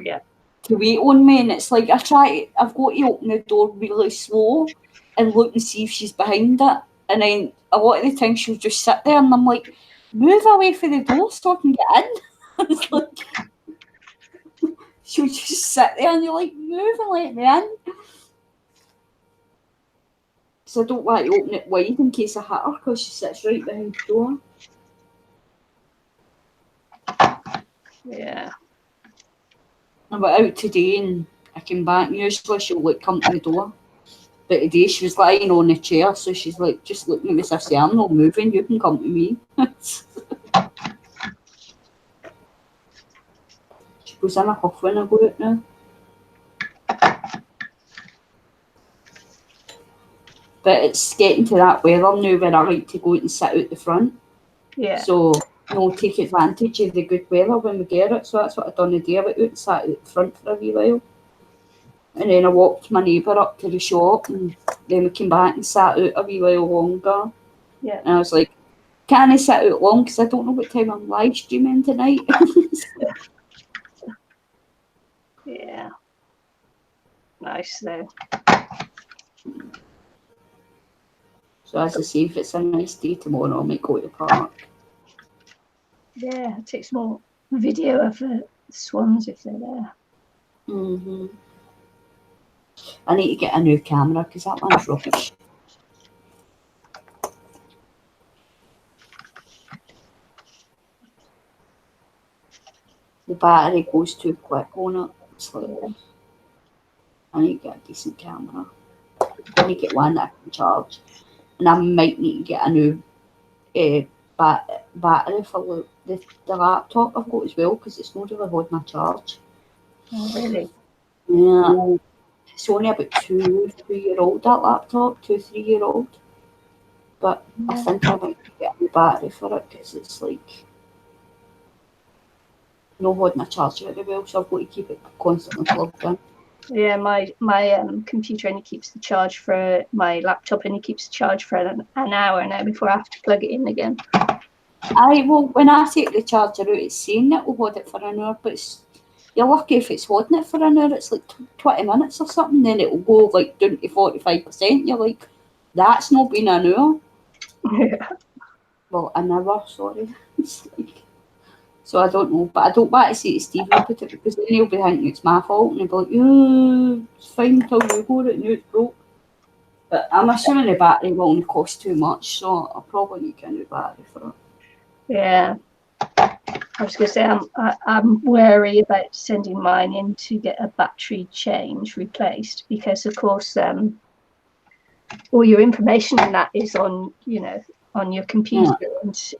Yeah. To wait on me, and it's like I've got to open the door really slow and look and see if she's behind it, and then a lot of the time she'll just sit there, and I'm like, move away from the door so I can get in. It's like she'll just sit there, and you're like, move and let me in. So I don't want to open it wide in case I hit her because she sits right behind the door. Yeah. I went out today and I came back, and usually she'll like come to the door. But today she was lying on the chair, so she's like just looking at me as if I'm not moving, you can come to me. She goes in a huff when I go out now. But it's getting to that weather now where I like to go out and sit out the front. Yeah. So take advantage of the good weather when we get it. So that's what I done the day. I went out and sat out front for a wee while. And then I walked my neighbour up to the shop, and then we came back and sat out a wee while longer. Yeah. And I was like, can I sit out long? Because I don't know what time I'm live streaming tonight. Yeah. Nice though. So as I say, if it's a nice day tomorrow, I might go to the park. Yeah, I'll take some more video of the swans if they're there. Mm-hmm. I need to get a new camera because that one's rubbish. The battery goes too quick on it. It's like, I need to get a decent camera. I need to get one that I can charge. And I might need to get a new battery for the laptop I've got as well, because it's not really holding my charge. Oh, really? Yeah. It's only about 2-3-year-old, that laptop, 2-3-year-old. But I think I might get a new battery for it because it's like not holding my charge very well, so I've got to keep it constantly plugged in. Yeah, my computer only keeps the charge for my laptop only keeps the charge for an hour now before I have to plug it in again. Well, when I take the charger out, it's saying it will hold it for an hour, but you're lucky if it's holding it for an hour. It's like 20 minutes or something, then it will go like down to 45%. You're like, that's not been an hour. Yeah. Well, an hour, sorry. It's like, so I don't know, but I don't want to say to Steve about it because then he'll be thinking it's my fault and he'll be like, it's fine until you got it and now it's broke. But I'm assuming the battery will only cost too much, so I'll probably need a new battery for it. Yeah. I was going to say I'm wary about sending mine in to get a battery change replaced because, of course, all your information and that is on on your computer,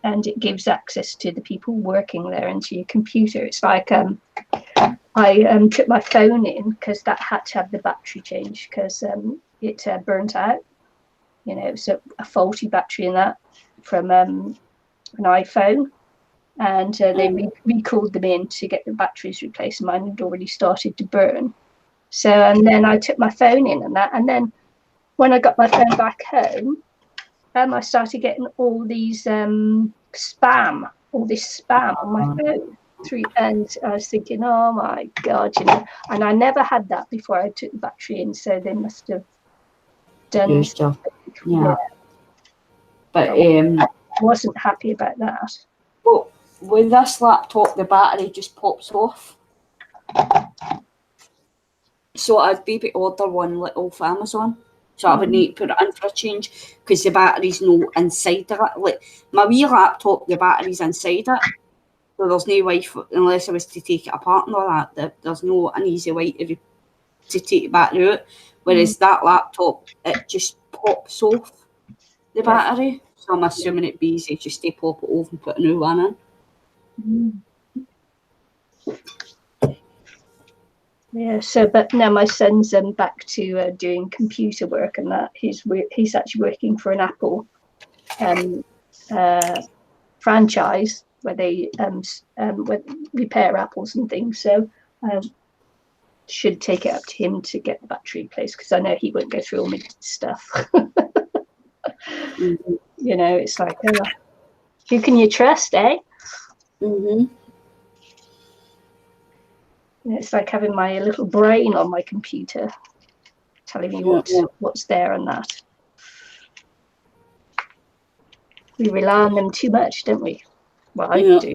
and it gives access to the people working there into your computer. It's like I took my phone in because that had to have the battery change because it burnt out. It's a faulty battery in that from an iPhone. And they recalled them in to get the batteries replaced. Mine had already started to burn. So, and then I took my phone in and that. And then when I got my phone back home, I started getting all these spam on my phone. And I was thinking, oh my God, and I never had that before I took the battery in. So they must have done stuff. Yeah. But I wasn't happy about that. Well, with this laptop, the battery just pops off. So I'd be able to order one off Amazon. So I would need to put it in for a change because the battery's no inside of it. Like my wee laptop, the battery's inside it. So there's no way, unless I was to take it apart and all that, there's no an easy way to take the battery out. Whereas that laptop, it just pops off the battery. So I'm assuming it'd be easy just to pop it off and put a new one in. Yeah, so but now my son's back to doing computer work and that he's actually working for an Apple franchise where they repair apples and things. So should take it up to him to get the battery replaced because I know he won't go through all my stuff. It's like, who can you trust, eh? It's like having my little brain on my computer, telling me what's there and that. We rely on them too much, don't we? Well, I do.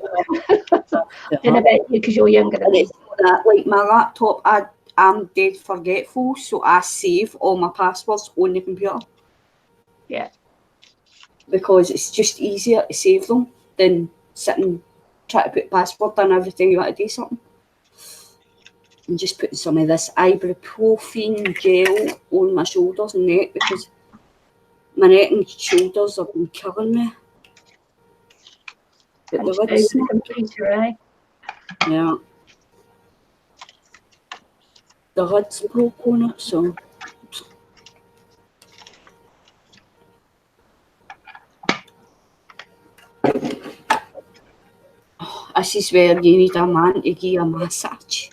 I don't know about you because you're younger than me. Like my laptop, I'm dead forgetful, so I save all my passwords on the computer. Yeah. Because it's just easier to save them than sit and try to put password in every time you want to do something. And just putting some of this ibuprofen gel on my shoulders and neck because my neck and shoulders have been killing me. But and the computer, eh? Yeah. The lid's broke on it, so. This is where you need a man to give you a massage.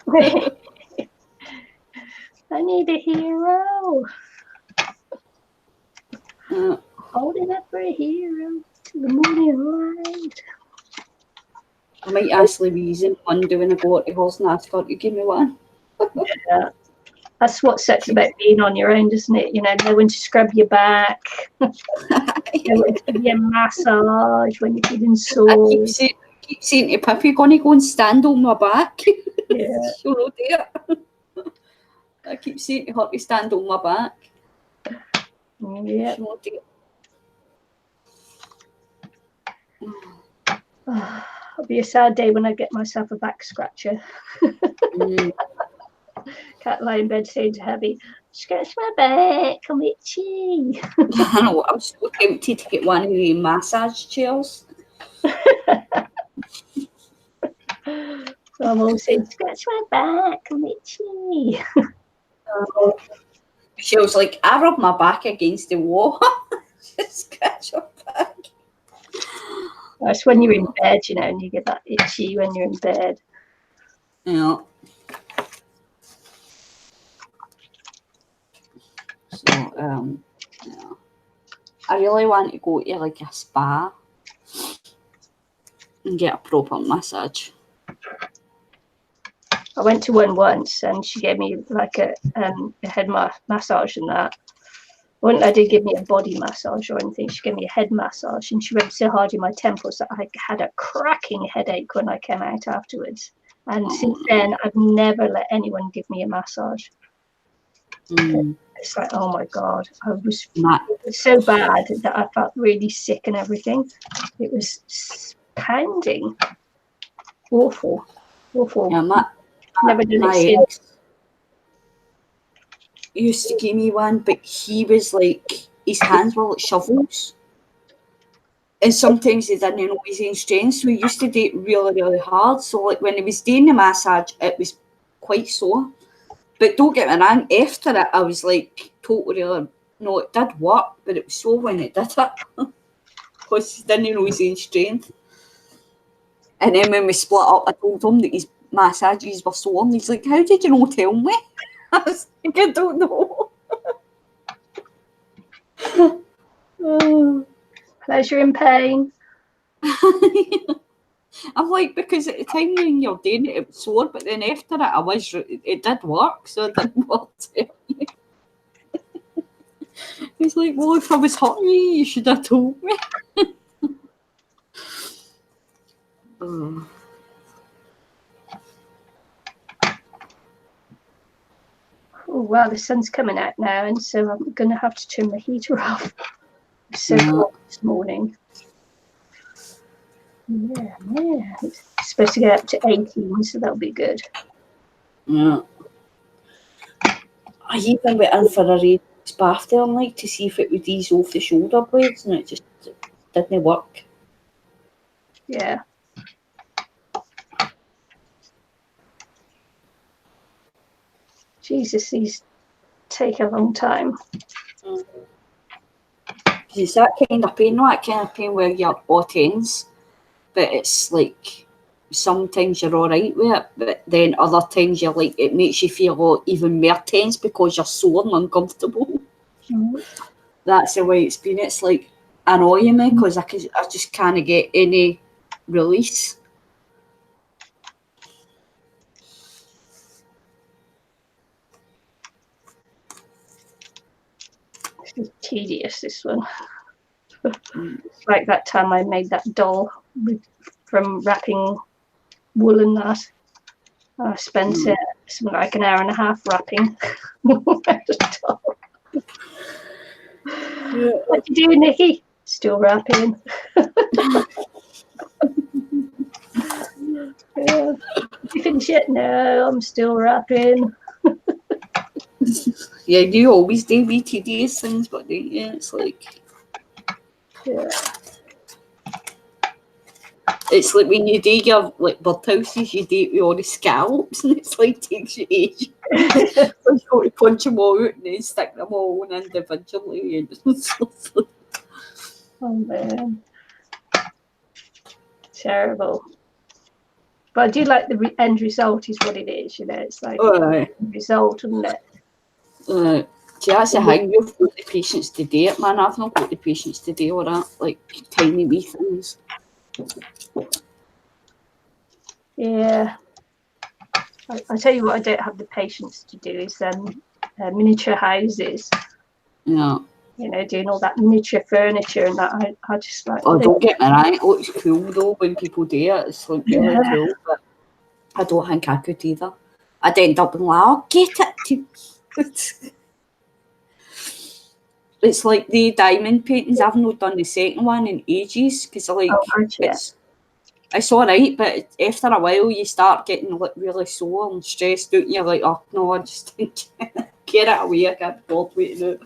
I need a hero. Holding up for a hero to the morning light. I might ask Louise and Monday when I go to the horse and ask her to give me one. Yeah. That's what sucks about being on your own, doesn't it? You know, no one to scrub your back, no one to give you a massage when you're feeling sore. I keep saying to Pippi, you're going to go and stand on my back. Yeah. She'll not do it. I keep saying to her to stand on my back. Yeah. She'll not do it. It'll be a sad day when I get myself a back scratcher. Can't lie in bed saying to Heavy, scratch my back, I'm itchy. I know, I'm so tempted to get one of the massage chairs. So I'm always saying, scratch my back, I'm itchy. She was like, I rub my back against the wall. Just scratch your back. That's when you're in bed, you know, and you get that itchy when you're in bed. Yeah. So, yeah. I really want to go to like a spa and get a proper massage. I went to one once and she gave me like a head massage and that. Wouldn't let her give me a body massage or anything. She gave me a head massage and she rubbed so hard in my temples that I had a cracking headache when I came out afterwards. And since then, I've never let anyone give me a massage. It's like, oh my God, it was so bad that I felt really sick and everything. It was pounding. Awful. Yeah, Never done my it since. Used to give me one, but he was like, his hands were like shovels. And sometimes he didn't know his own strength, so he used to do it really, really hard. So like when he was doing the massage, it was quite sore. But don't get me wrong, after it, I was like totally like, no, it did work, but it was sore when it did it. Because he didn't know his own strength. And then when we split up, I told him that his massages were sore, and he's like, how did you not tell me? I was like, I don't know. Pleasure in pain. I'm like, because at the time when you're doing it, it was sore, but then after it, it did work, so it didn't work. He's like, well, if I was hurting you, you should have told me. Oh, wow, the sun's coming out now, and so I'm going to have to turn the heater off. It's so cold this morning. Yeah, it's supposed to get up to 18, so that'll be good. Yeah. I even went in for a raised bath there, like, to see if it would ease off the shoulder blades, and it just didn't work. Yeah. Jesus, these take a long time. It's that kind of pain, not that kind of pain where you're all tense, but it's like sometimes you're all right with it, but then other times you're like, it makes you feel even more tense because you're sore and uncomfortable. That's the way it's been. It's like annoying me because I just can't get any release. This is tedious, this one. It's like that time I made that doll from wrapping wool and that. I spent something like an hour and a half wrapping. What you doing, Nikki? Still wrapping. Yeah. You finish it? No, I'm still wrapping. Yeah, you always do be tedious things, but yeah, it's like... Yeah. It's like when you do your like birdhouses, you do it with all the scallops, and it's like takes you ages. So you got to punch them all out and then stick them all in individually. And Oh man, terrible. But I do like the end result is what it is, you know. It's like the result, isn't it? See, that's the thing. You've got the patience to do it, man. I've not got the patience to do all that, like tiny wee things. Yeah. I tell you what, I don't have the patience to do is miniature houses. Yeah. You know, doing all that miniature furniture and that. I just like. Oh, don't get me wrong. It looks cool though when people do it. It's like really cool, but I don't think I could either. I'd end up being like, "Oh, get it to me." It's like the diamond paintings. I've not done the second one in ages because like it's all right, but after a while you start getting like really sore and stressed out. And you're like, oh no, I just think get it away. I can't be bothered with it.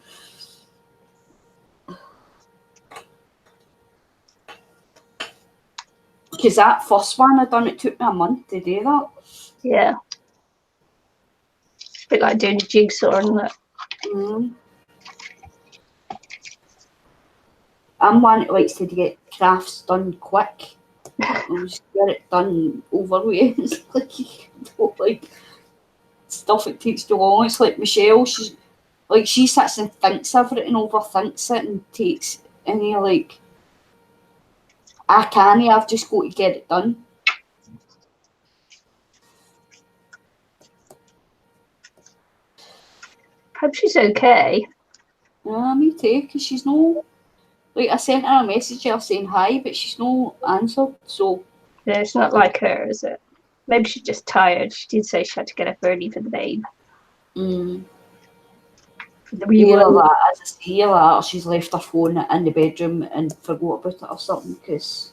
Because that first one I done, it took me a month to do that. Yeah. A bit like doing a jigsaw, isn't it? I'm one that likes to get crafts done quick. And just get it done over with. It's like you don't like stuff that takes too long. It's like Michelle, she sits and thinks everything, overthinks it and takes, and you're like, I've just got to get it done. Hope she's okay. Yeah, me too, because she's no, like I sent her a message saying hi, but she's no answered, so. Yeah, it's not like her, is it? Maybe she's just tired. She did say she had to get up early for the babe. For the Either that, as I say, or she's left her phone in the bedroom and forgot about it or something, because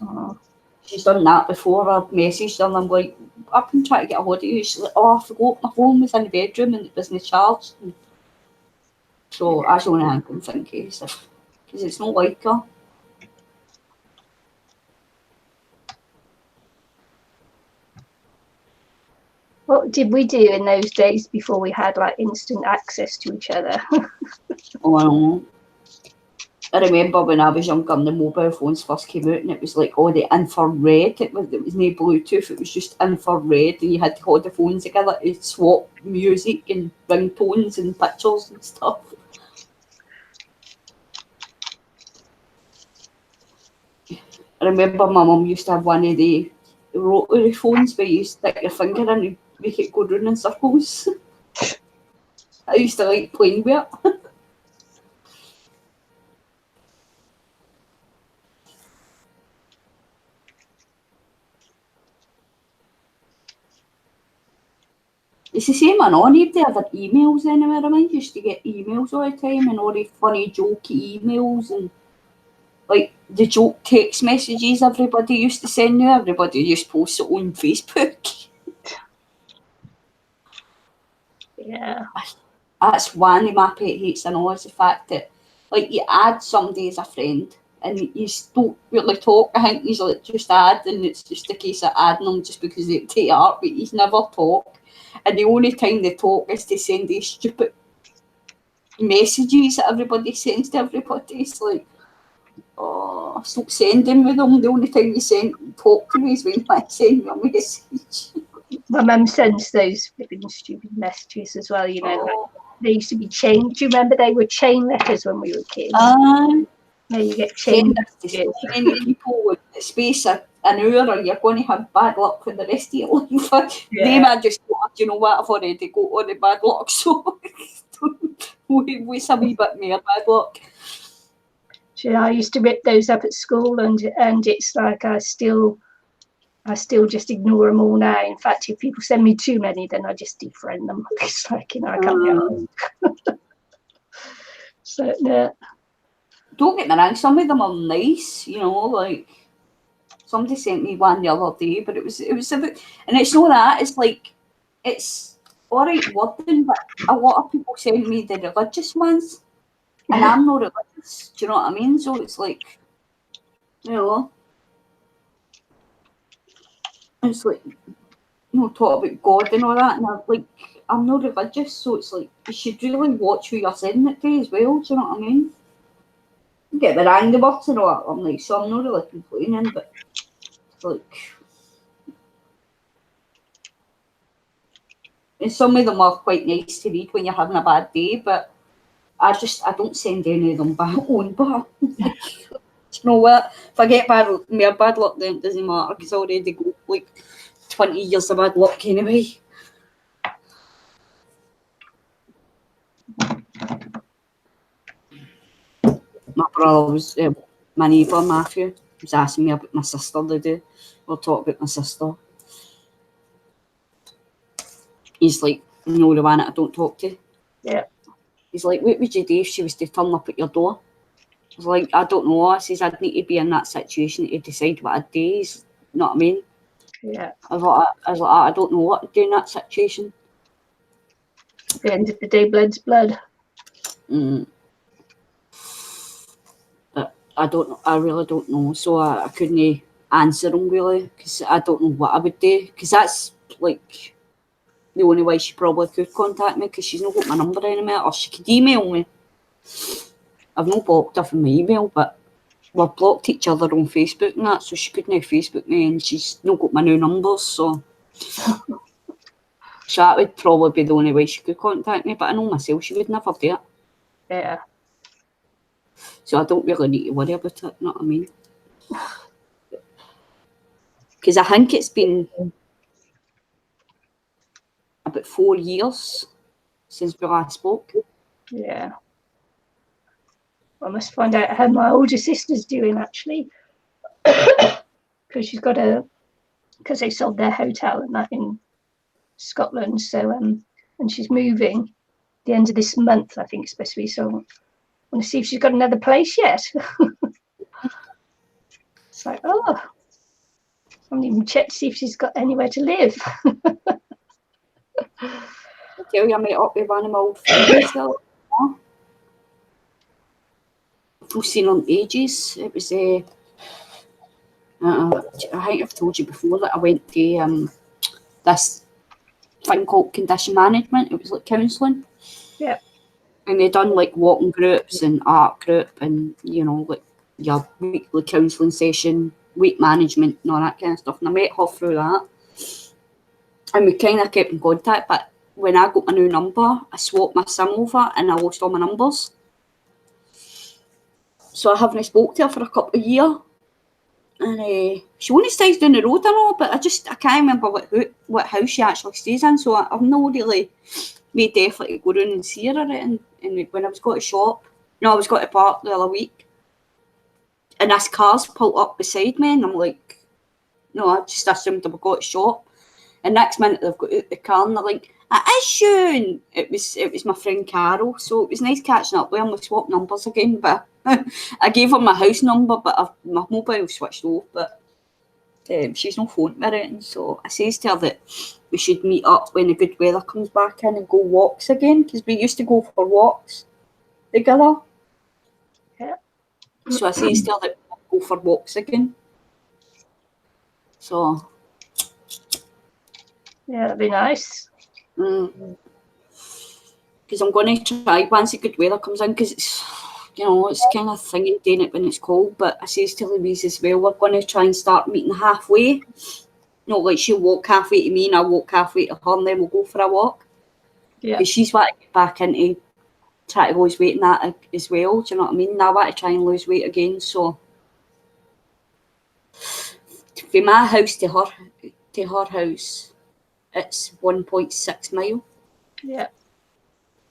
she's done that before. I've messaged her and I'm like, I've been trying to get a hold of you. She's like, oh, I forgot my phone was in the bedroom and it wasn't charged. So that's the only thing I can think of, because it's not like her. What did we do in those days before we had like instant access to each other? Oh, I don't know. I remember when I was younger and the mobile phones first came out and it was like, the infrared. It was no Bluetooth, it was just infrared, and you had to hold the phones together to swap music and ringtones and pictures and stuff. I remember my mum used to have one of the rotary phones where you stick your finger in and make it go round in circles. I used to like playing with it. It's the same on if they ever emails anywhere. I mind used to get emails all the time and all the funny jokey emails and like the joke text messages everybody used to send you. Everybody just posts it on Facebook. Yeah. That's one of my pet hates and all is the fact that like you add somebody as a friend and you don't really talk. I think you like just add and it's just a case of adding them just because they take art, but you never talk. And the only time they talk is to send these stupid messages that everybody sends to everybody. It's like, oh, stop sending with them. The only time you talk to me is when I send you a message. My mum sends those flipping stupid messages as well, you know. Like they used to be chain. Do you remember they were chain letters when we were kids? Now you get chain messages. So many people with the space of an hour or you're going to have bad luck for the rest of your life. They might just go, you know what, I've already got all the bad luck, so we some wee bit more bad luck. So I used to rip those up at school and it's like I still just ignore them all now. In fact, if people send me too many, then I just defriend them. It's like, you know, I can't get on. So, yeah. Don't get me wrong, some of them are nice, you know, like somebody sent me one the other day, but it was about, and it's not that, it's like, it's alright wording, but a lot of people send me the religious ones, and I'm not religious, do you know what I mean? So it's like, you know, it's like, talk about God and all that, and I'm not religious, so it's like, you should really watch who you're sending it to as well, do you know what I mean? Get the wrong the words and all that, I'm like, so I'm not really complaining, but it's like, And some of them are quite nice to read when you're having a bad day, but I don't send any of them back on. But like, you know what? If I get bad luck, then it doesn't matter because I already got like 20 years of bad luck anyway. My brother was, my neighbour Matthew was asking me about my sister the day. We'll talk about my sister. He's like, you know, the one that I don't talk to. Yeah. He's like, what would you do if she was to turn up at your door? I was like, I don't know. I says, I'd need to be in that situation to decide what I'd do. You know what I mean? Yeah. I was like, I don't know what to do in that situation. At the end of the day, blood's blood. But I really don't know. So I couldn't answer him really because I don't know what I would do. Because that's like the only way she probably could contact me because she's not got my number anymore, or she could email me. I've not blocked her from my email, but we've blocked each other on Facebook and that, so she couldn't Facebook me, and she's not got my new numbers, so that would probably be the only way she could contact me. But I know myself she would never do it. Yeah. So I don't really need to worry about it, you know what I mean? Because I think it's been about 4 years since we last spoke. Yeah. I must find out how my older sister's doing actually, because she's got because they sold their hotel and that in Scotland. So and she's moving the end of this month, I think, especially. So I want to see if she's got another place yet. It's like, oh, I haven't even checked to see if she's got anywhere to live. I tell you, I met up with one of my old friends still. I've not seen her in ages. It was I think I've told you before that I went to this thing called condition management. It was like counselling. Yeah. And they done like walking groups and art group and, you know, like your weekly counselling session, weight management and all that kind of stuff. And I met her through that. And we kind of kept in contact, but when I got my new number, I swapped my SIM over and I lost all my numbers. So I haven't spoke to her for a couple of years. And she only stays down the road and all, but I can't remember what house she actually stays in, so I've not really made the effort to go round and see her or anything. And when I was going to shop, I was going to park the other week, and this car's pulled up beside me, and I'm like, no, I just assumed I would go to shop. And next minute they've got out the car and they're like, it is you. And it was my friend Carol, so it was nice catching up with her. We swapped numbers again, but I gave her my house number, but my mobile switched off. But she's no phone me or anything, so I says to her that we should meet up when the good weather comes back in and go walks again, because we used to go for walks together. Yeah. So I says to her that we'll go for walks again. So Yeah, that'd be nice. Because I'm going to try once the good weather comes in, because it's, you know, it's kind of thingy doing it when it's cold. But I says to Louise as well, we're going to try and start meeting halfway. You know, like she'll walk halfway to me and I'll walk halfway to her, and then we'll go for a walk. Yeah. Because she's wanting to get back into try to lose weight and that as well. Do you know what I mean? I want to try and lose weight again. So from my house to her house, it's 1.6 mile. Yeah.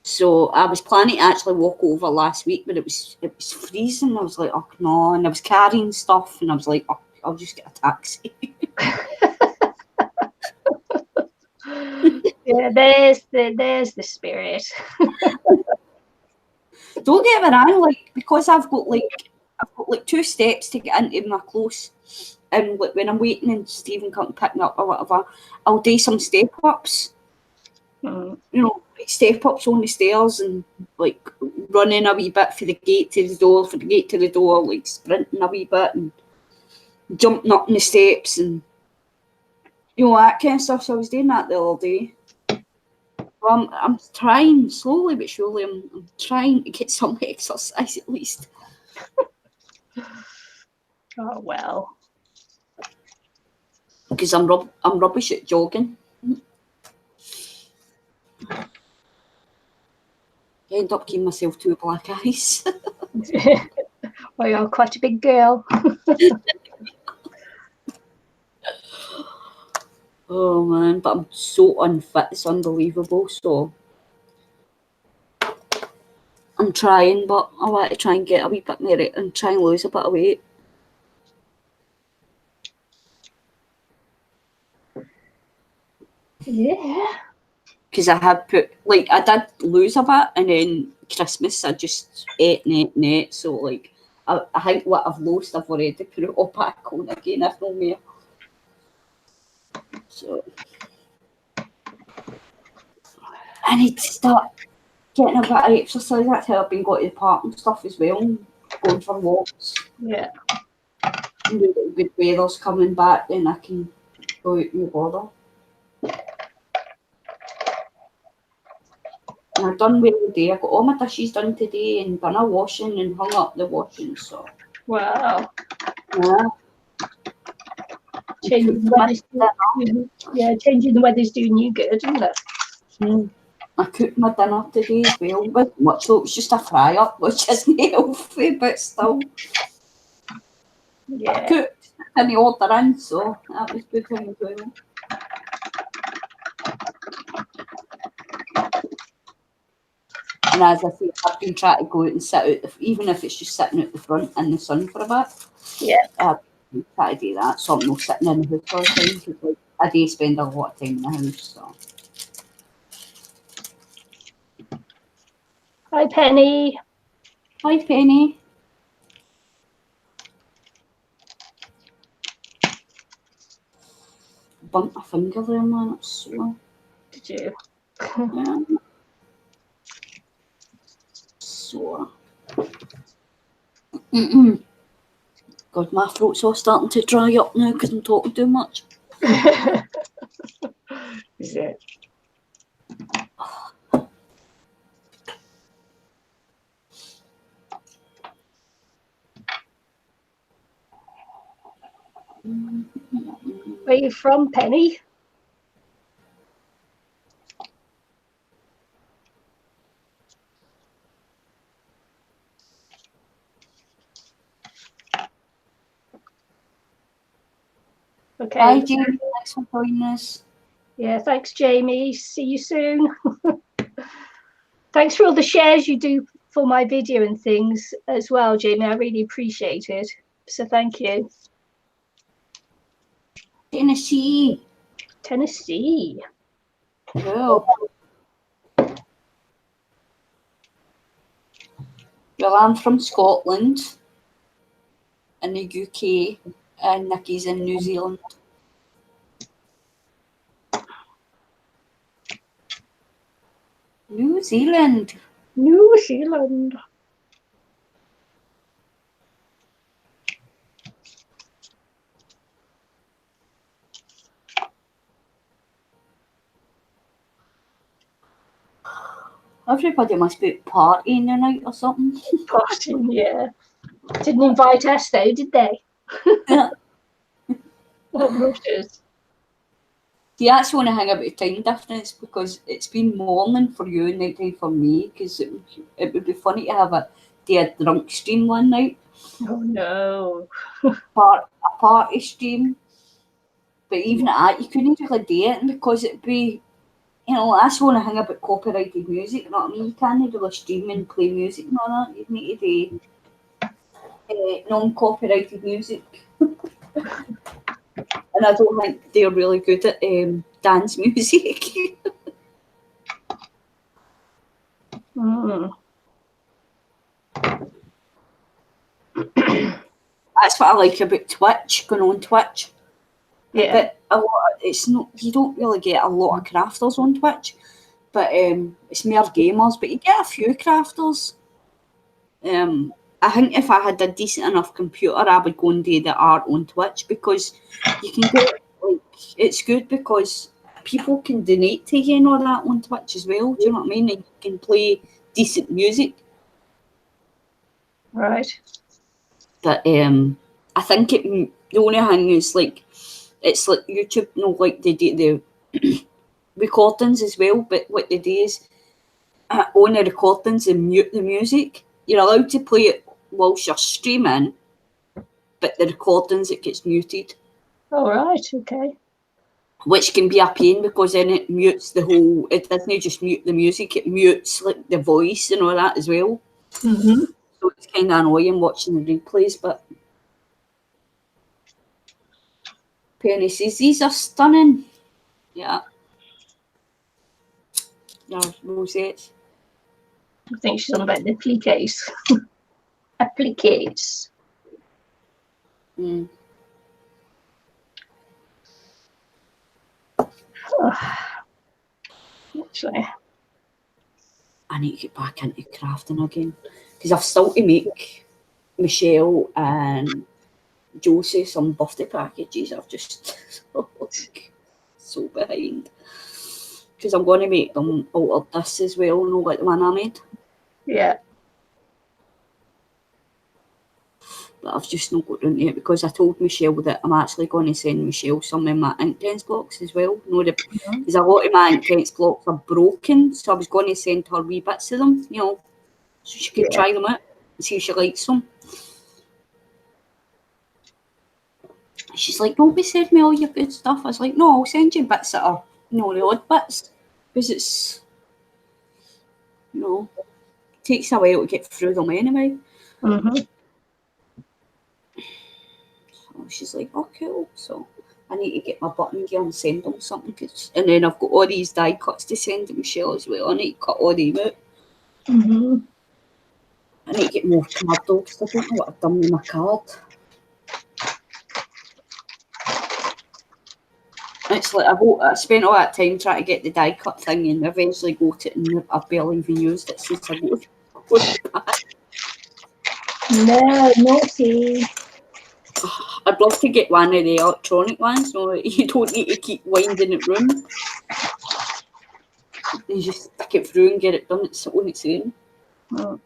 So I was planning to actually walk over last week, but it was freezing. I was like, oh no, and I was carrying stuff, and I was like, oh, I'll just get a taxi. Yeah, there's the spirit. Don't get me wrong, like, because I've got like 2 steps to get into my close, and like when I'm waiting and Stephen can't pick me up or whatever, I'll do some step ups. You know, like step ups on the stairs and like running a wee bit for the gate to the door, like sprinting a wee bit and jumping up on the steps and, you know, that kind of stuff. So I was doing that the other day. Well, I'm trying slowly but surely. I'm trying to get some exercise at least. Oh well. Because I'm rubbish at jogging. end up giving myself 2 black eyes. Well, you're quite a big girl. Oh man, but I'm so unfit, it's unbelievable. So I'm trying, but I want to try and get a wee bit more and try and lose a bit of weight. Yeah. Because I had put, like, I did lose a bit, and then Christmas I just ate and ate and ate. So, like, I think what I've lost, I've already put it all back on again, if no more. So, I need to start getting a bit of exercise. That's how I've been going to the park and stuff as well, going for walks. Yeah. And the good weather's coming back, then I can go out and bother. And I've done well today. I got all my dishes done today and done a washing and hung up the washing. So, Wow. yeah. Changing the weather's changing the weather's doing you good, isn't it? I cooked my dinner today as well, but much though it was just a fry up, which isn't healthy, but still. Yeah. I cooked in the order in, so that was good thing as well. And as I say, I've been trying to go out and sit out, even if it's just sitting out the front in the sun for a bit. Yeah. I've been trying to do that, so I'm not sitting in the house all the time, because like, I do spend a lot of time in the house, so. Hi, Penny. Hi, Penny. Bumped my finger there, man, it's sore. Did you? Yeah. Sore. God, my throat's all starting to dry up now because I'm talking too much. Is it? Where are you from, Penny? Okay. Hi, Jamie. Thanks for joining us. Yeah, thanks, Jamie. See you soon. Thanks for all the shares you do for my video and things as well, Jamie. I really appreciate it. So thank you. Tennessee. Tennessee. Cool. Well, I'm from Scotland in the UK, and Nikki's in New Zealand. New Zealand. New Zealand. Everybody must be partying tonight or something. Partying, yeah. Didn't invite us though, did they? What rushers? See, that's the only thing about time difference, because it's been morning for you and night time for me, because it would be funny to have a drunk stream one night. Oh no. A party stream. But even at that, you couldn't really do it, because it'd be, you know, that's the only thing about copyrighted music, you know what I mean? You can't really stream and play music and all that. You need to do non-copyrighted music. And I don't think they're really good at dance music. That's what I like about Twitch, going on Twitch. Yeah. But a lot it's not, you don't really get a lot of crafters on Twitch, but it's more gamers, but you get a few crafters. I think if I had a decent enough computer, I would go and do the art on Twitch, because you can get, like, it's good because people can donate to you and all that on Twitch as well. Do you know what I mean? And you can play decent music. Right. But I think the only thing is, like, it's like YouTube, like they do the recordings as well, but what they do is on the recordings and mute the music. You're allowed to play it whilst you're streaming, but the recordings, it gets muted. All right, okay. Which can be a pain because then it mutes the whole, it doesn't just mute the music, it mutes like the voice and all that as well. Mm-hmm. So it's kind of annoying watching the replays, but Penny says, these are stunning. Yeah. Yeah, Rosettes. I think she's on about the appliques. Appliques. Mm. Actually. I need to get back into crafting again because I've still to make Michelle and Josie some birthday packages. I've just so behind because I'm going to make them out of this as well, no, like the one I made. Yeah. But I've just not got into it because I told Michelle that I'm actually going to send Michelle some of my ink pens blocks as well. Because a lot of my ink pens blocks are broken, so I was going to send her wee bits of them, you know, so she could try them out and see if she likes them. She's like, don't be sending me all your good stuff. I was like, no, I'll send you bits that are, you know, the odd bits. Because it's, you know, it takes a while to get through them anyway. Mm-hmm. So she's like, oh, cool. So I need to get my button gear and send them something. And then I've got all these die cuts to send to Michelle as well. I need to cut all them out. Mm-hmm. I need to get more card though, because I don't know what I've done with my card. It's like I spent all that time trying to get the die cut thing and eventually got it and I've barely even used it since I got it back. No, naughty. I'd love to get one of the electronic ones so you don't need to keep winding it round. You just stick it through and get it done. It's on its own. Oh.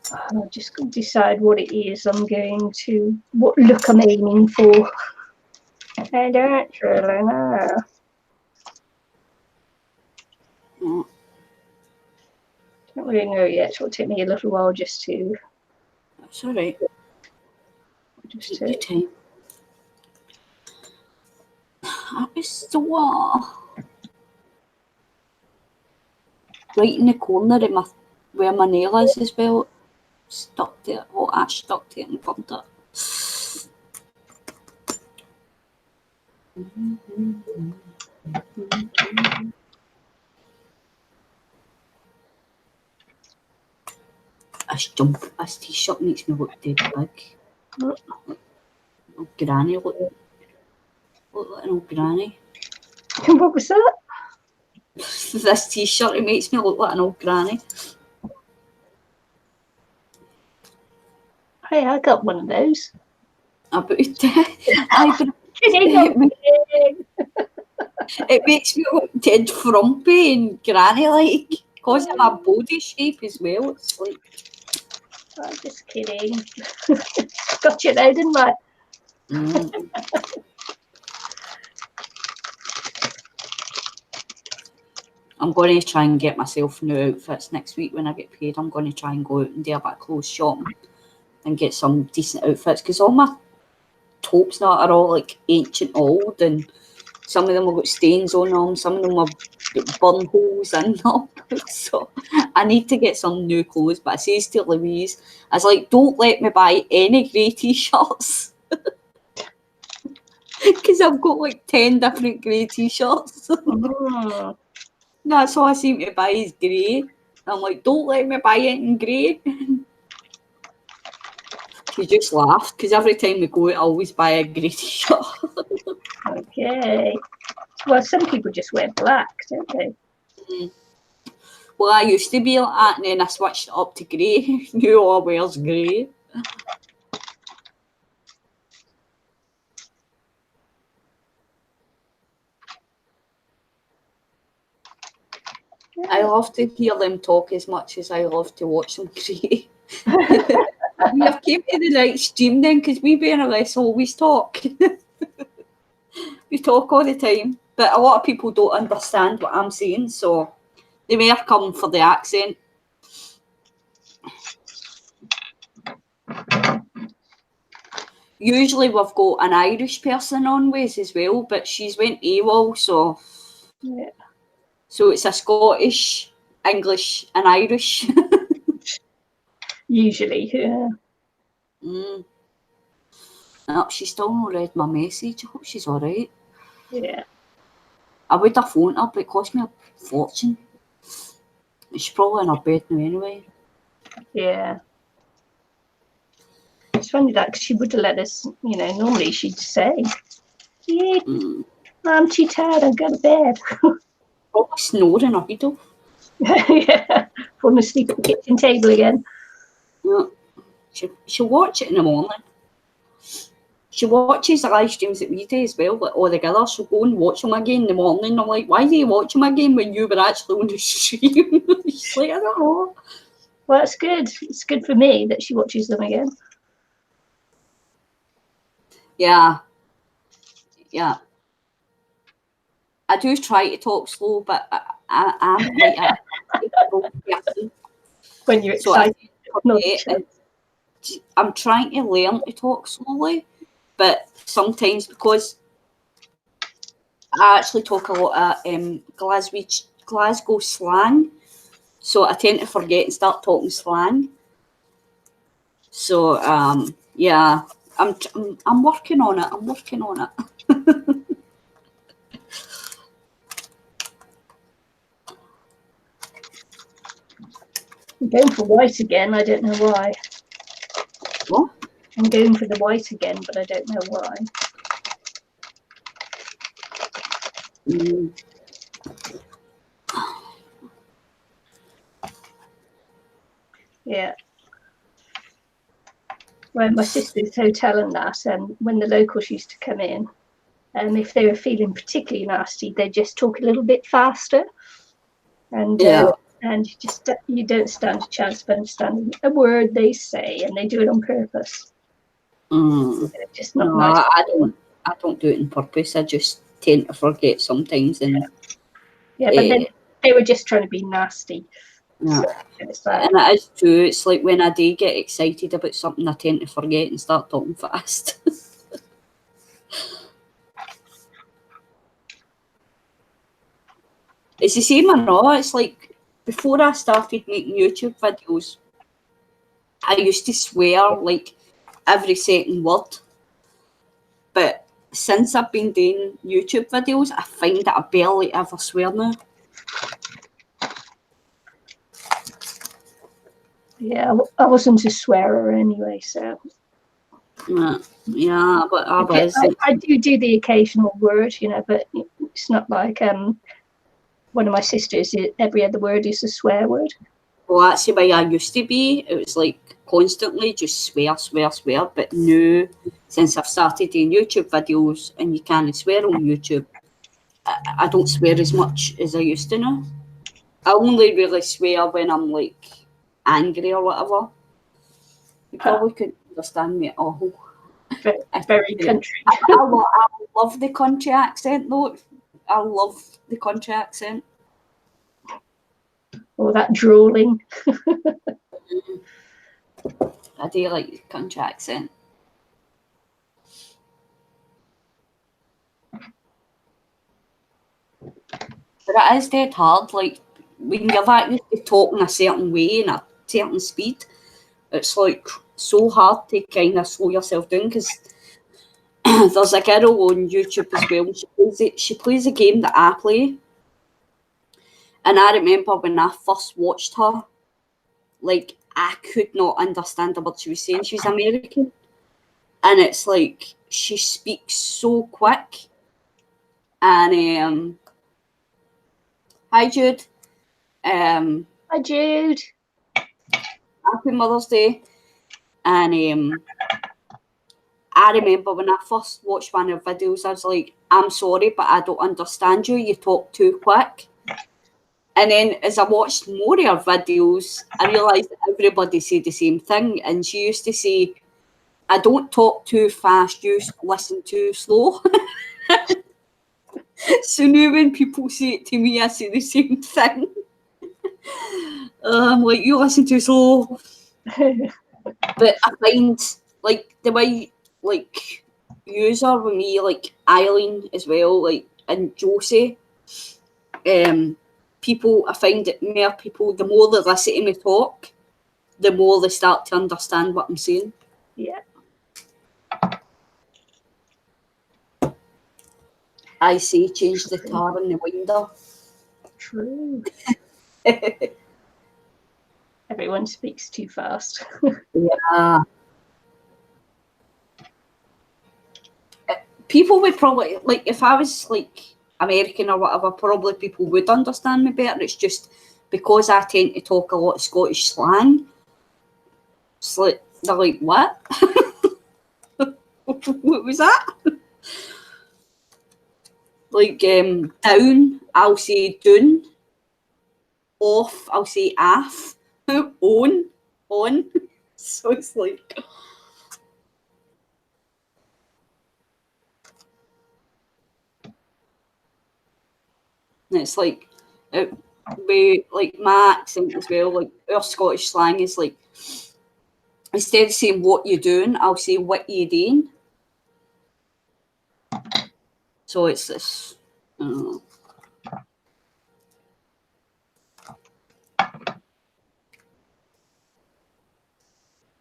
I'll just decide what it is what look I'm aiming for. I don't really know. Yeah. Don't really know yet. It'll take me a little while just to. That's all right. Take your time. That is so right in the corner of where my nail is as well. Stuck to it. Oh, I stuck to it and bumped it. This t-shirt makes me look dead big. Old granny look like an old granny. What was that? This t-shirt, it makes me look like an old granny. Hey, I got one of those. About it. It makes me look dead frumpy and granny-like because of my body shape as well. It's like... I'm just kidding. Got you now, didn't I? I'm going to try and get myself new outfits next week when I get paid. I'm going to try and go out and do a bit of clothes shopping and get some decent outfits because all my tops now are all like ancient old and some of them have got stains on them, some of them have got burn holes in them. So I need to get some new clothes. But I says to Louise, I was like, don't let me buy any grey t-shirts. Because I've got like 10 different grey t-shirts. That's all I seem to buy is grey. I'm like, don't let me buy it in grey. She just laughed because every time we go out, I always buy a grey t-shirt. Okay. Well, some people just wear black, don't they? Well, I used to be like that, and then I switched it up to grey. New all wears grey. I love to hear them talk as much as I love to watch them create. We have came to the right stream then, because we better less always talk. We talk all the time. but a lot of people don't understand what I'm saying, so they may have come for the accent. Usually we've got an Irish person on with as well, but she's went AWOL, so Yeah. So it's a Scottish, English, and Irish. Usually, yeah. No, she's still not read my message. I hope she's alright. Yeah. I would have phoned her, but it cost me a fortune. She's probably in her bed now anyway. Yeah. It's funny that because she would have let us, normally she'd say, yeah, I'm too tired, I'll go to bed. Probably snoring her head off. Yeah. Falling asleep at the kitchen table again. Yeah. She'll watch it in the morning. She watches the live streams that we do as well, like all together. She'll go and watch them again in the morning. I'm like, why do you watch them again when you were actually on the stream? She's like, I don't know. Well, that's good. It's good for me that she watches them again. Yeah. I do try to talk slow, but I'm quite a person. When you're excited. I'm trying to learn to talk slowly, but sometimes because I actually talk a lot of Glasgow slang, so I tend to forget and start talking slang. So yeah, I'm working on it. I'm working on it. I'm going for white again. I don't know why. What? I'm going for the white again, but I don't know why. Yeah. Well, my sister's hotel and that, when the locals used to come in, if they were feeling particularly nasty, they'd just talk a little bit faster. And you don't stand a chance of understanding a word they say, and they do it on purpose. Just not nice. I don't do it on purpose. I just tend to forget sometimes, and but then they were just trying to be nasty. Yeah. So it's like, and it is true. It's like when I do get excited about something, I tend to forget and start talking fast. It's the same, I know. It's like before I started making YouTube videos, I used to swear like every second word. But since I've been doing YouTube videos, I find that I barely ever swear now. Yeah, I wasn't a swearer anyway, so. Yeah, but I do the occasional word, but it's not like one of my sisters, every other word is a swear word. Well, that's the way I used to be. It was like constantly just swear. But now, since I've started doing YouTube videos and you can't swear on YouTube, I don't swear as much as I used to now. I only really swear when I'm like angry or whatever. You probably couldn't understand me at all. Very country. I love the country accent though. I love the country accent. Or that drawling. I do like the country accent. But it is dead hard. Like when you're that used to talking a certain way and a certain speed, it's like so hard to kind of slow yourself down because there's a girl on YouTube as well. She plays a game that I play. And I remember when I first watched her, like, I could not understand what she was saying. She's American. And it's like, she speaks so quick. And, hi, Jude. Hi, Jude. Happy Mother's Day. And I remember when I first watched one of her videos, I was like, I'm sorry, but I don't understand you. You talk too quick. And then as I watched more of her videos, I realised that everybody said the same thing. And she used to say, I don't talk too fast, you listen too slow. So now when people say it to me, I say the same thing. I'm like, you listen too slow. But I find, like, the way, like, user with me, like, Eileen as well, like, and Josie, people, I find it more people, the more they listen to me talk, the more they start to understand what I'm saying. Yeah. I say change the tar in the window. True. Everyone speaks too fast. Yeah. People would probably, like, if I was, like, American or whatever, probably people would understand me better. It's just because I tend to talk a lot of Scottish slang. It's like, they're like, what? What was that? Like, down, I'll say doon. Off, I'll say aff. On. So it's like... And it's like, like my accent as well, like our Scottish slang is like, instead of saying what you doing, I'll say what you doing. So it's this, I don't know.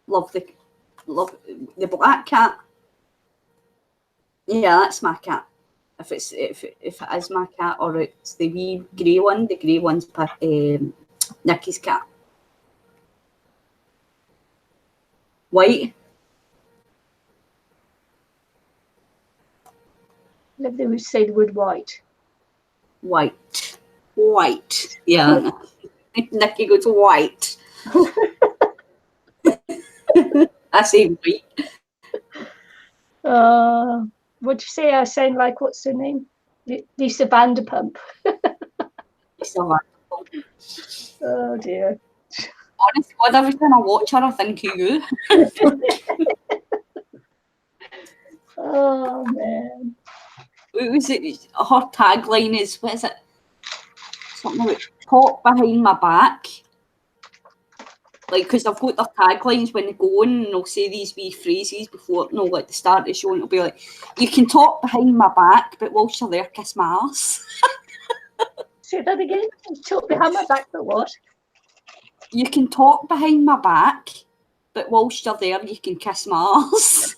Love the black cat. Yeah, that's my cat. If it is my cat, or it's the wee grey one, the grey one's Nicky's cat. White. They would say the word white. White. Yeah. Nicky goes white. I say white. What'd you say? I sound like, what's her name? Lisa Vanderpump. Oh dear. Honestly, God, every time I watch her, I think of you. Oh man. What was it? Her tagline is, what is it? Something about talk behind my back. Like, because I've got their taglines when they go on and they'll say these wee phrases before, no, like the start of the show, and it'll be like, you can talk behind my back, but whilst you're there, kiss my ass. Say that again. Talk behind my back, but what? You can talk behind my back, but whilst you're there, you can kiss my ass.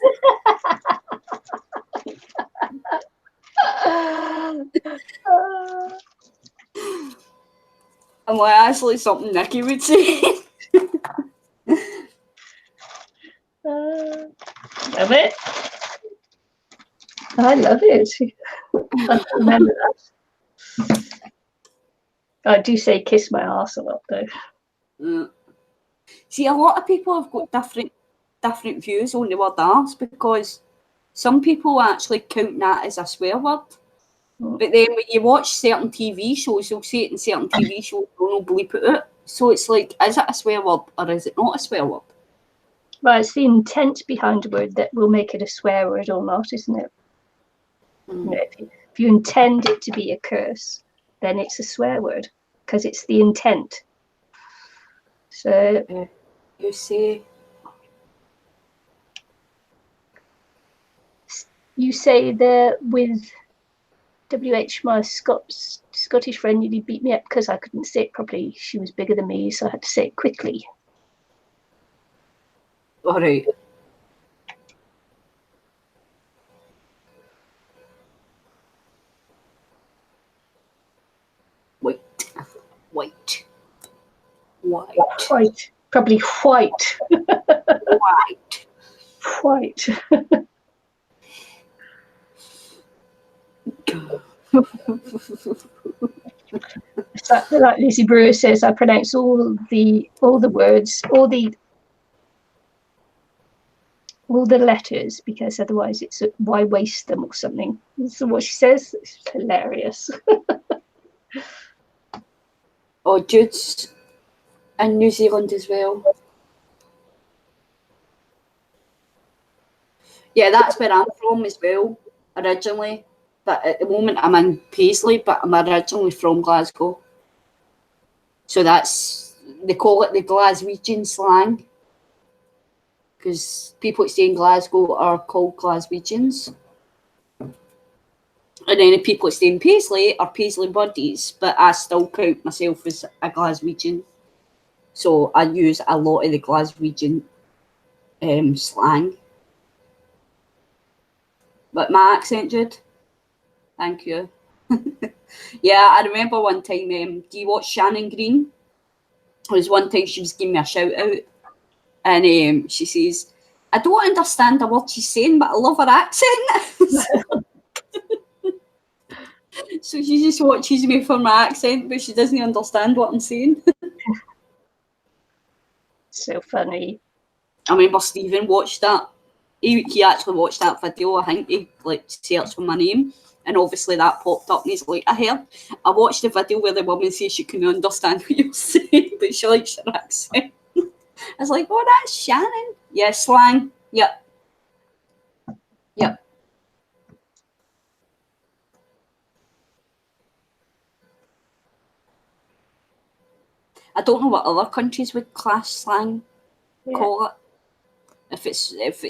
And like, actually something Nicky would say. Love it. I love it. I don't remember that. I do say kiss my arse a lot though. See, a lot of people have got different views on the word arse, because some people actually count that as a swear word. But then when you watch certain TV shows, they'll say it in certain TV shows, they'll bleep it out. So it's like, is it a swear word or is it not a swear word? Well, it's the intent behind a word that will make it a swear word or not, isn't it? You know, if you intend it to be a curse, then it's a swear word because it's the intent. So you say that with WH, my Scottish friend, nearly beat me up because I couldn't say it properly. She was bigger than me, so I had to say it quickly. All right. White. Probably white. White. Like Lizzie Brewer says, I pronounce all the words, all the letters, because otherwise it's why waste them or something. So what she says, it's hilarious. Oh, Jude's in New Zealand as well. Yeah, that's where I'm from as well, originally. but at the moment I'm in Paisley, but I'm originally from Glasgow. So they call it the Glaswegian slang, because people that stay in Glasgow are called Glaswegians. And then the people that stay in Paisley are Paisley buddies, but I still count myself as a Glaswegian. So I use a lot of the Glaswegian slang. But my accent, Jude? Thank you. Yeah, I remember one time, do you watch Shannon Green? There was one time she was giving me a shout out, and she says, I don't understand the word she's saying, but I love her accent. So she just watches me for my accent, but she doesn't understand what I'm saying. So funny. I remember Stephen watched that. He actually watched that video. I think he searched for my name, and obviously that popped up. And he's like, I watched the video where the woman says she can understand what you're saying, but she likes her accent. I was like, oh, that's Shannon. Yeah, slang. Yep. I don't know what other countries would class slang call it. If it's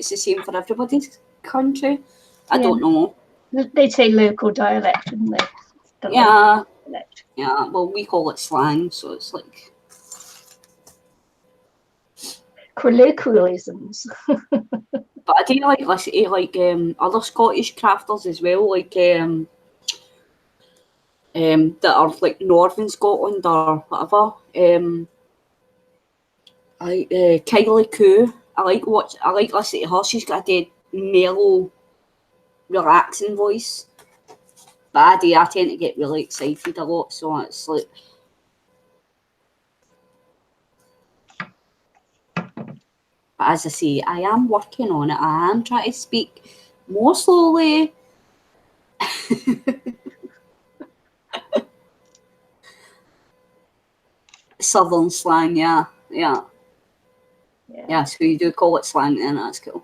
the same for everybody's country, I don't know. They'd say local dialect, wouldn't they? Yeah. Well, we call it slang, so it's like colloquialisms. But I do like listen to other Scottish crafters as well, that are like Northern Scotland or whatever. Kylie Coo. I like listening to her. She's got a dead mellow, relaxing voice. But I tend to get really excited a lot, so it's like. But as I say, I am working on it. I am trying to speak more slowly. Southern slang, yeah. So you do call it slang then, that's cool.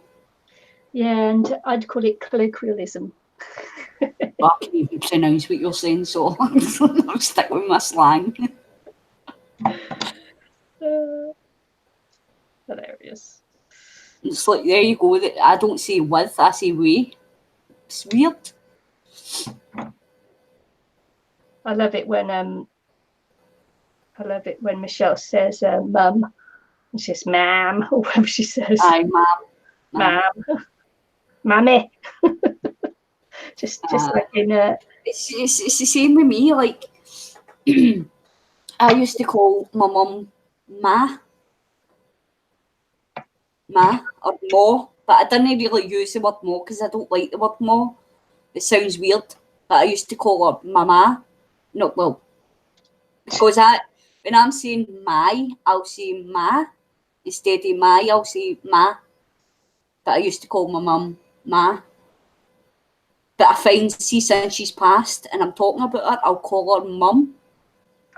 Yeah, and I'd call it colloquialism. I can't even pronounce what you're saying, so I'll stick with my slang. Hilarious. It's like, there you go. I don't say with, I say we. It's weird. I love it when Michelle says mum. She says ma'am, or whatever she says. Aye, ma'am. Mammy. just like in it's the same with me. Like I used to call my mum ma or mo, but I didn't really use the word mo because I don't like the word mo. It sounds weird. But I used to call her mama. No, well, because when I'm saying my, I'll say ma. Instead of my, I'll say ma. But I used to call my mum ma. But I find, see, since she's passed and I'm talking about her, I'll call her mum.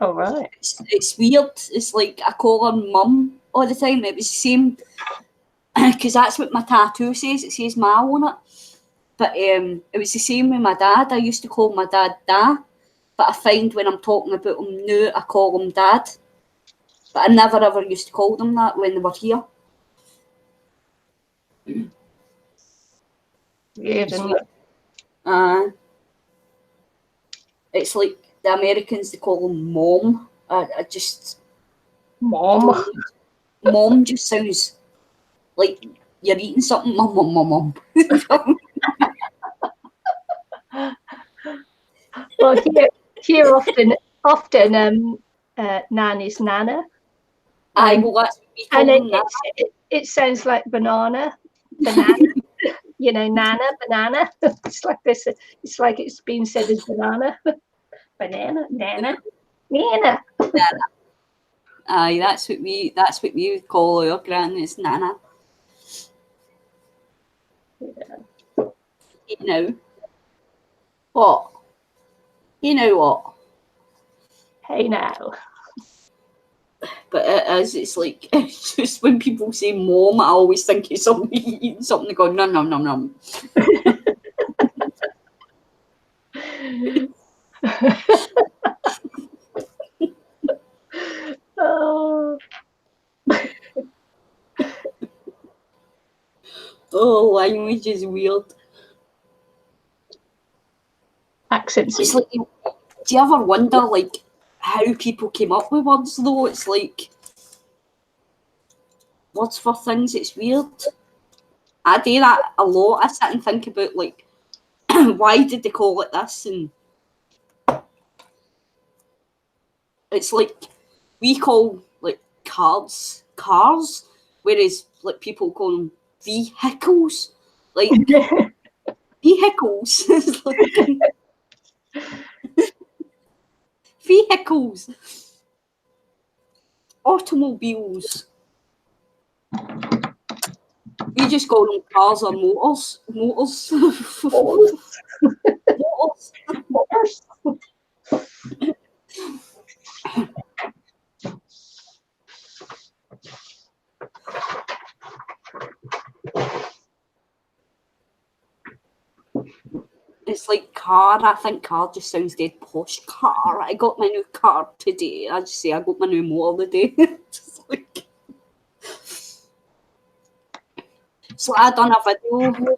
Oh, right. It's weird. It's like I call her mum all the time. It was the same, because that's what my tattoo says. It says ma on it. But it was the same with my dad. I used to call my dad da. But I find when I'm talking about him now, I call him dad. But I never ever used to call them that when they were here. Weird, isn't it? It's like the Americans, they call them mom. I just... Mom. Mom just sounds like you're eating something. Mom. Well, here often nan is nana. Aye, well, that's what we call and them. it sounds like banana. You know, nana, banana. It's like this. It's like it's been said as banana. Banana, nana. Aye, that's what we call our granny is nana. Yeah. You know what? Hey now. But it's like, it's just when people say mom, I always think it's somebody eating something and going, nom. Oh, Oh, language is weird. accents. It's like, do you ever wonder, like, how people came up with words, though? It's like, words for things, it's weird. I do that a lot. I sit and think about, like, why did they call it this? And it's like, we call, like, cars, whereas, like, people call them vehicles. Like, vehicles. It's like, vehicles. Automobiles. We just call them cars or motors. Motors. Motors. It's like car. I think car just sounds dead posh. Car. I got my new car today. I just say I got my new motor today. Just like... So I done a video.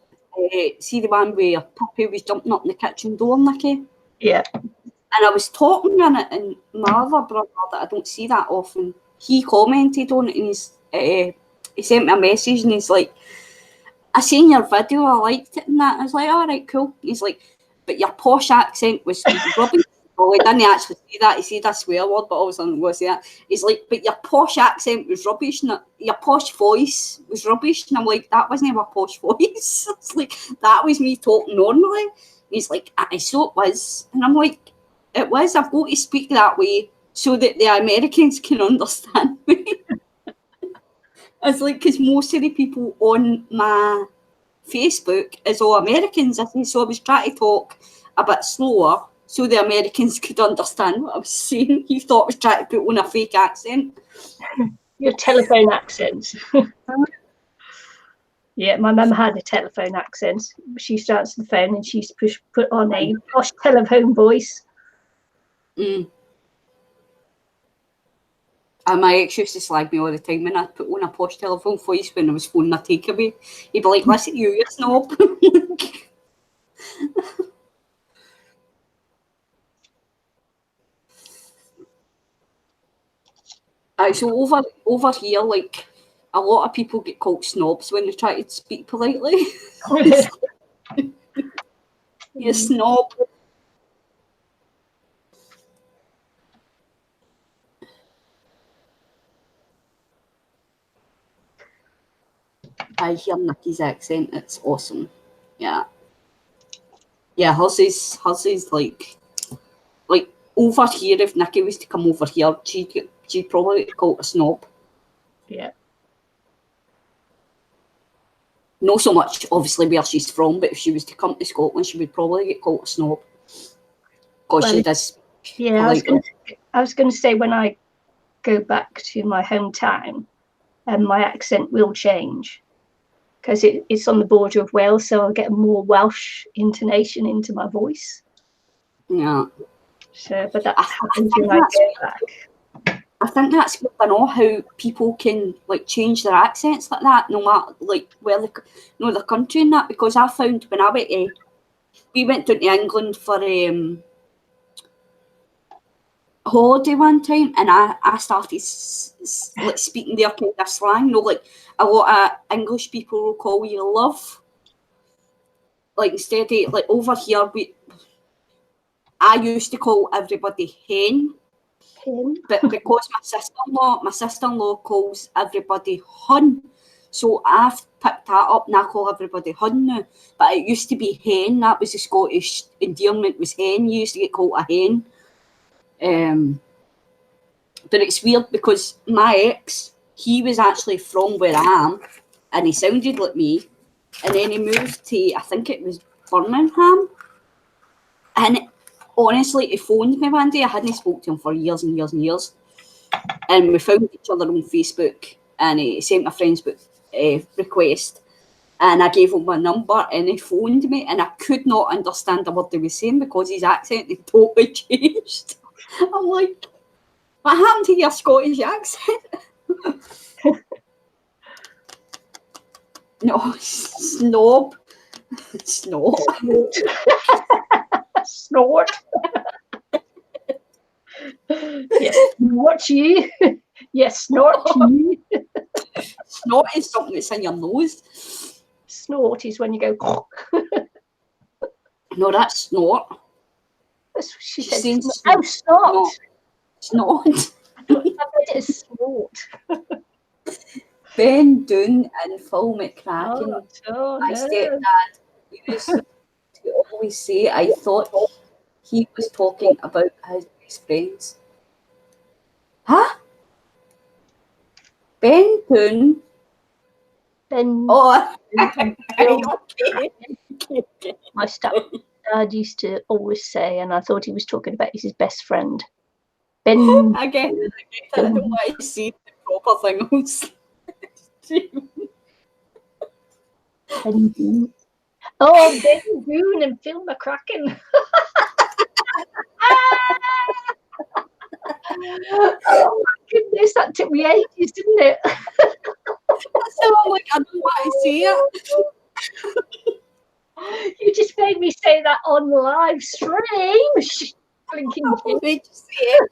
See the one where a puppy was jumping up in the kitchen door, Nikki? Yeah. And I was talking in it, and my other brother that I don't see that often, he commented on it, and he sent me a message, and he's like, I seen your video, I liked it and that. I was like, all right, cool. He's like, but your posh accent was rubbish. Well, he didn't actually say that. He said a swear word, but I was going to say that. He's like, but your posh accent was rubbish, and your posh voice was rubbish. And I'm like, that wasn't my posh voice. It's like, that was me talking normally. He's like, so it was. And I'm like, it was. I've got to speak that way so that the Americans can understand me. It's like, because most of the people on my Facebook is all Americans, I think, so I was trying to talk a bit slower so the Americans could understand what I was saying. He thought I was trying to put on a fake accent. Your telephone accent. Yeah, my mum had a telephone accent. She used to answer the phone and she used to put on a posh telephone voice. Mm. And my ex used to slag me all the time when I put on a posh telephone voice when I was phoning a takeaway. He'd be like, listen, you snob. So over here, like, a lot of people get called snobs when they try to speak politely. You snob. I hear Nikki's accent. It's awesome. Yeah. Yeah, hers is like over here. If Nikki was to come over here, she'd probably get called a snob. Yeah. Not so much, obviously, where she's from, but if she was to come to Scotland, she would probably get called a snob. Because she does. Yeah, I was going to say, when I go back to my hometown, my accent will change because it's on the border of Wales, so I'll get a more Welsh intonation into my voice. Yeah. So, but that happens when I go back. I think that's good. I know how people can like change their accents like that, no matter like where the country and that. Because I found when I went, we went down to England for holiday one time, and I started like speaking their kind of slang. You know, like a lot of English people will call you love. Like instead of like over here, I used to call everybody hen. But because my sister-in-law calls everybody hun, so I've picked that up and I call everybody hun now. But it used to be hen. That was the Scottish endearment, was hen. You used to get called a hen. But it's weird because my ex, he was actually from where I am, and he sounded like me. And then he moved to, I think it was Birmingham. And honestly, he phoned me one day. I hadn't spoken to him for years and years and years. And we found each other on Facebook, and he sent my friend's request. And I gave him my number and he phoned me and I could not understand a word he was saying because his accent had totally changed. I'm like, what happened to your Scottish accent? No, snob. Snort. Snort. Yes, snort you. Yes, snort you. Snort is something that's in your nose. Snort is when you go. No, that's snort. That's what she She's said. saying Oh, snort. Snort. I read it as snort. Ben Doon and Phil McCracken. Oh, My no. stepdad used to always say, I thought he was talking about his best friends. Huh? Ben Doon? Ben. Oh, okay. okay. My stepdad used to always say, and I thought he was talking about his best friend. Ben. I get it. I don't want to see the proper things. Ben. Oh, Ben Boone and Phil McCracken. Oh my goodness, that took me ages, didn't it? So I'm like, I don't want to see it. You just made me say that on live stream. Blinking Wait to see it.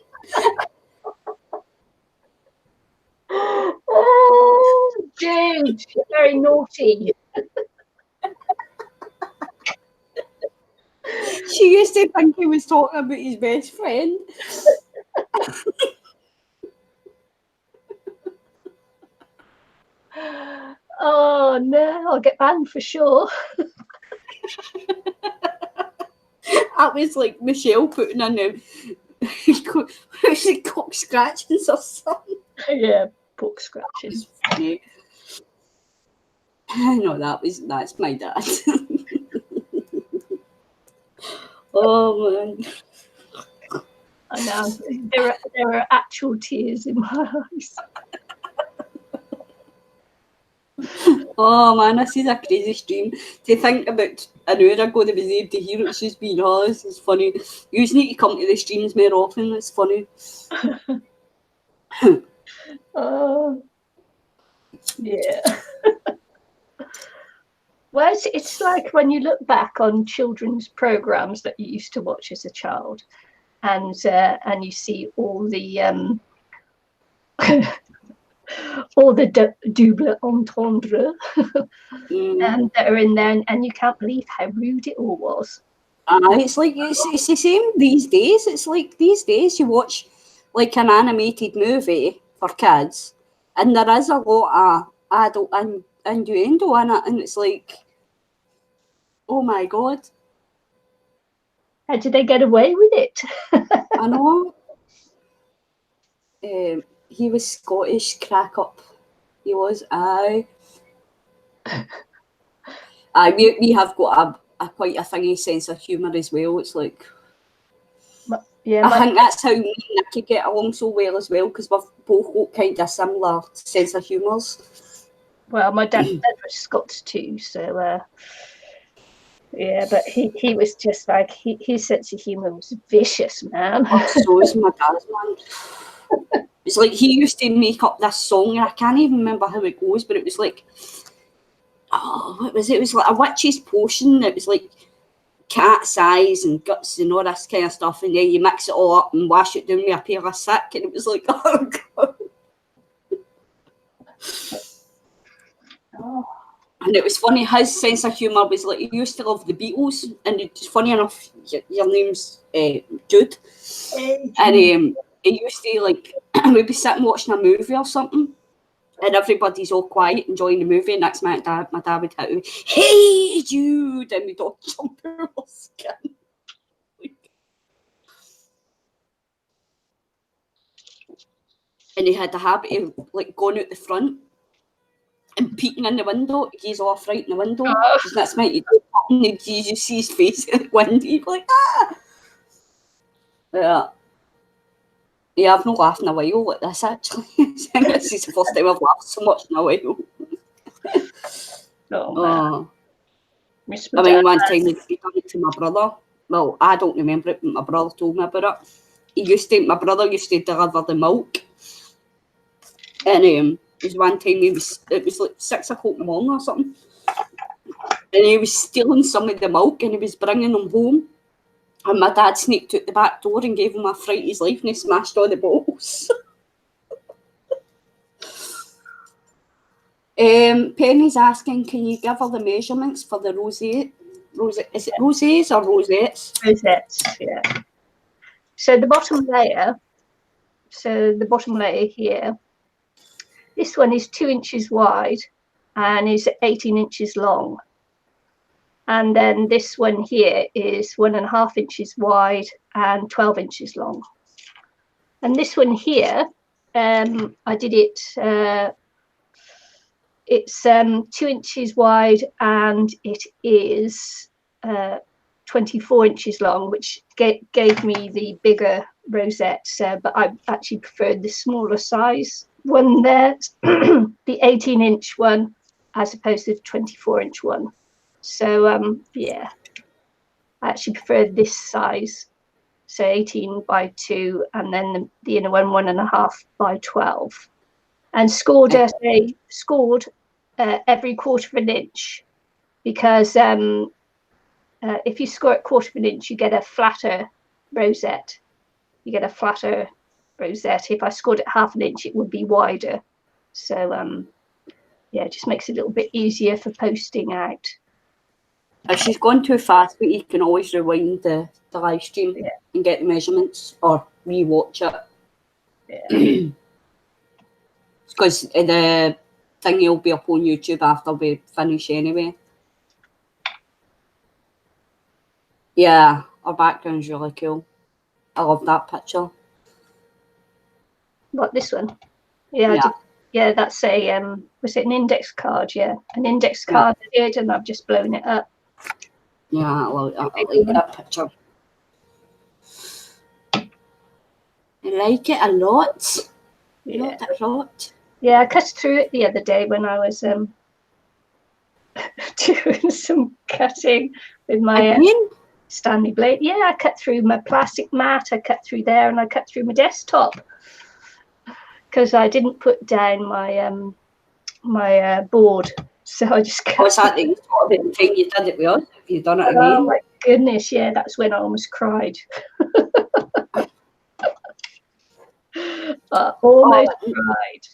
Oh, dude, you're very naughty. She used to think he was talking about his best friend. Oh no, I'll get banned for sure. That was like Michelle putting in was it cock scratchings or something? Yeah, book scratching. Funny. No, that's my dad. Oh man. I know there are actual tears in my eyes. Oh man, this is a crazy stream. To think about an hour ago that was able to hear it's just been, oh, this is funny. You just need to come to the streams more often, it's funny. Oh, yeah. Well, it's like when you look back on children's programs that you used to watch as a child, and you see all the all the double entendre that are in there, and you can't believe how rude it all was. It's like it's the same these days. It's like these days you watch like an animated movie for kids, and there is a lot of adult innuendo in it, and it's like, oh my god, How did they get away with it? I know. He was Scottish crack up. He was. We have got a quite a thingy sense of humour as well. It's like, yeah, I think that's how me and Nicky get along so well as well, because we've both got kind of similar sense of humours. Well, my dad was Scots too, so yeah, but he was just like his sense of humour was vicious, man. So is my dad's, man. It's like he used to make up this song, and I can't even remember how it goes, but it was like, oh, what was it? It was like a witch's potion. It was like cat's eyes and guts and all this kind of stuff, and then you mix it all up and wash it down with a pair of sick, and it was like, oh god. Oh. And it was funny, his sense of humour was like, he used to love the Beatles, and it's funny enough, your name's Jude. And he used to, like, we'd be sitting watching a movie or something, and everybody's all quiet enjoying the movie, and next minute my dad would hit me, "Hey Jude," and we'd all jump out our skin. And he had the habit of like going out the front and peeking in the window, he's off right in the window. Because that's my and you just see his face in the window, he'd be like, ah! Yeah, I've not laughed in a while at this actually. I think this is the first time I've laughed so much in a while. Oh man, Oh, miss I my mean, dad. one time he done it to my brother. Well, I don't remember it, but my brother told me about it. My brother used to deliver the milk. And there was one time it was like 6 o'clock in the morning or something. And he was stealing some of the milk and he was bringing them home. And my dad sneaked out the back door and gave him a fright of his life and he smashed all the bottles. Penny's asking, can you give her the measurements for the rosette? Is it roses or rosettes? Rosettes, yeah. So the bottom layer here, this one is 2 inches wide and is 18 inches long. And then this one here is 1.5 inches wide and 12 inches long. And this one here, I did it, it's 2 inches wide and it is 24 inches long, which gave me the bigger rosettes, but I actually preferred the smaller size one there, the 18-inch one, as opposed to the 24-inch one. So yeah, I actually preferred this size, so 18 by 2, and then the inner one 1.5 by 12, and scored every 1/4 inch, because if you score it 1/4 inch, you get a flatter rosette. If I scored it 1/2 inch, it would be wider. So yeah, it just makes it a little bit easier for posting out. If she's gone too fast, but you can always rewind the live stream and get the measurements or re-watch it. Yeah. Because the thing will be up on YouTube after we finish anyway. Yeah, our background's really cool. I love that picture. What, this one? Yeah, yeah, that's a was it an index card? Yeah, an index card I did, and I've just blown it up. Yeah, I like that picture. I like it a lot. Yeah. Not a lot. Yeah, I cut through it the other day when I was doing some cutting with my Stanley blade. Yeah, I cut through my plastic mat, I cut through there, and I cut through my desktop because I didn't put down my my board, so I just cut. Was that the sort of thing you did it with us? Have you done it again? Oh my goodness, yeah, that's when I almost cried. Almost cried.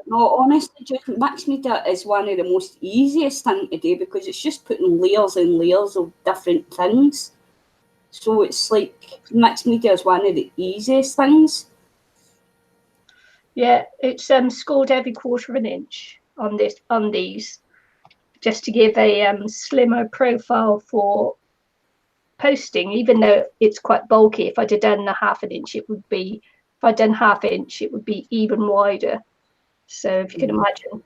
No, honestly, just mixed media is one of the most easiest things to do because it's just putting layers and layers of different things. So it's like mixed media is one of the easiest things. Yeah, it's scored every 1/4 inch on these, just to give a slimmer profile for posting, even though it's quite bulky. If I'd have done a 1/2 inch, it would be, if I'd done 1/2 inch, it would be even wider. So if you can imagine,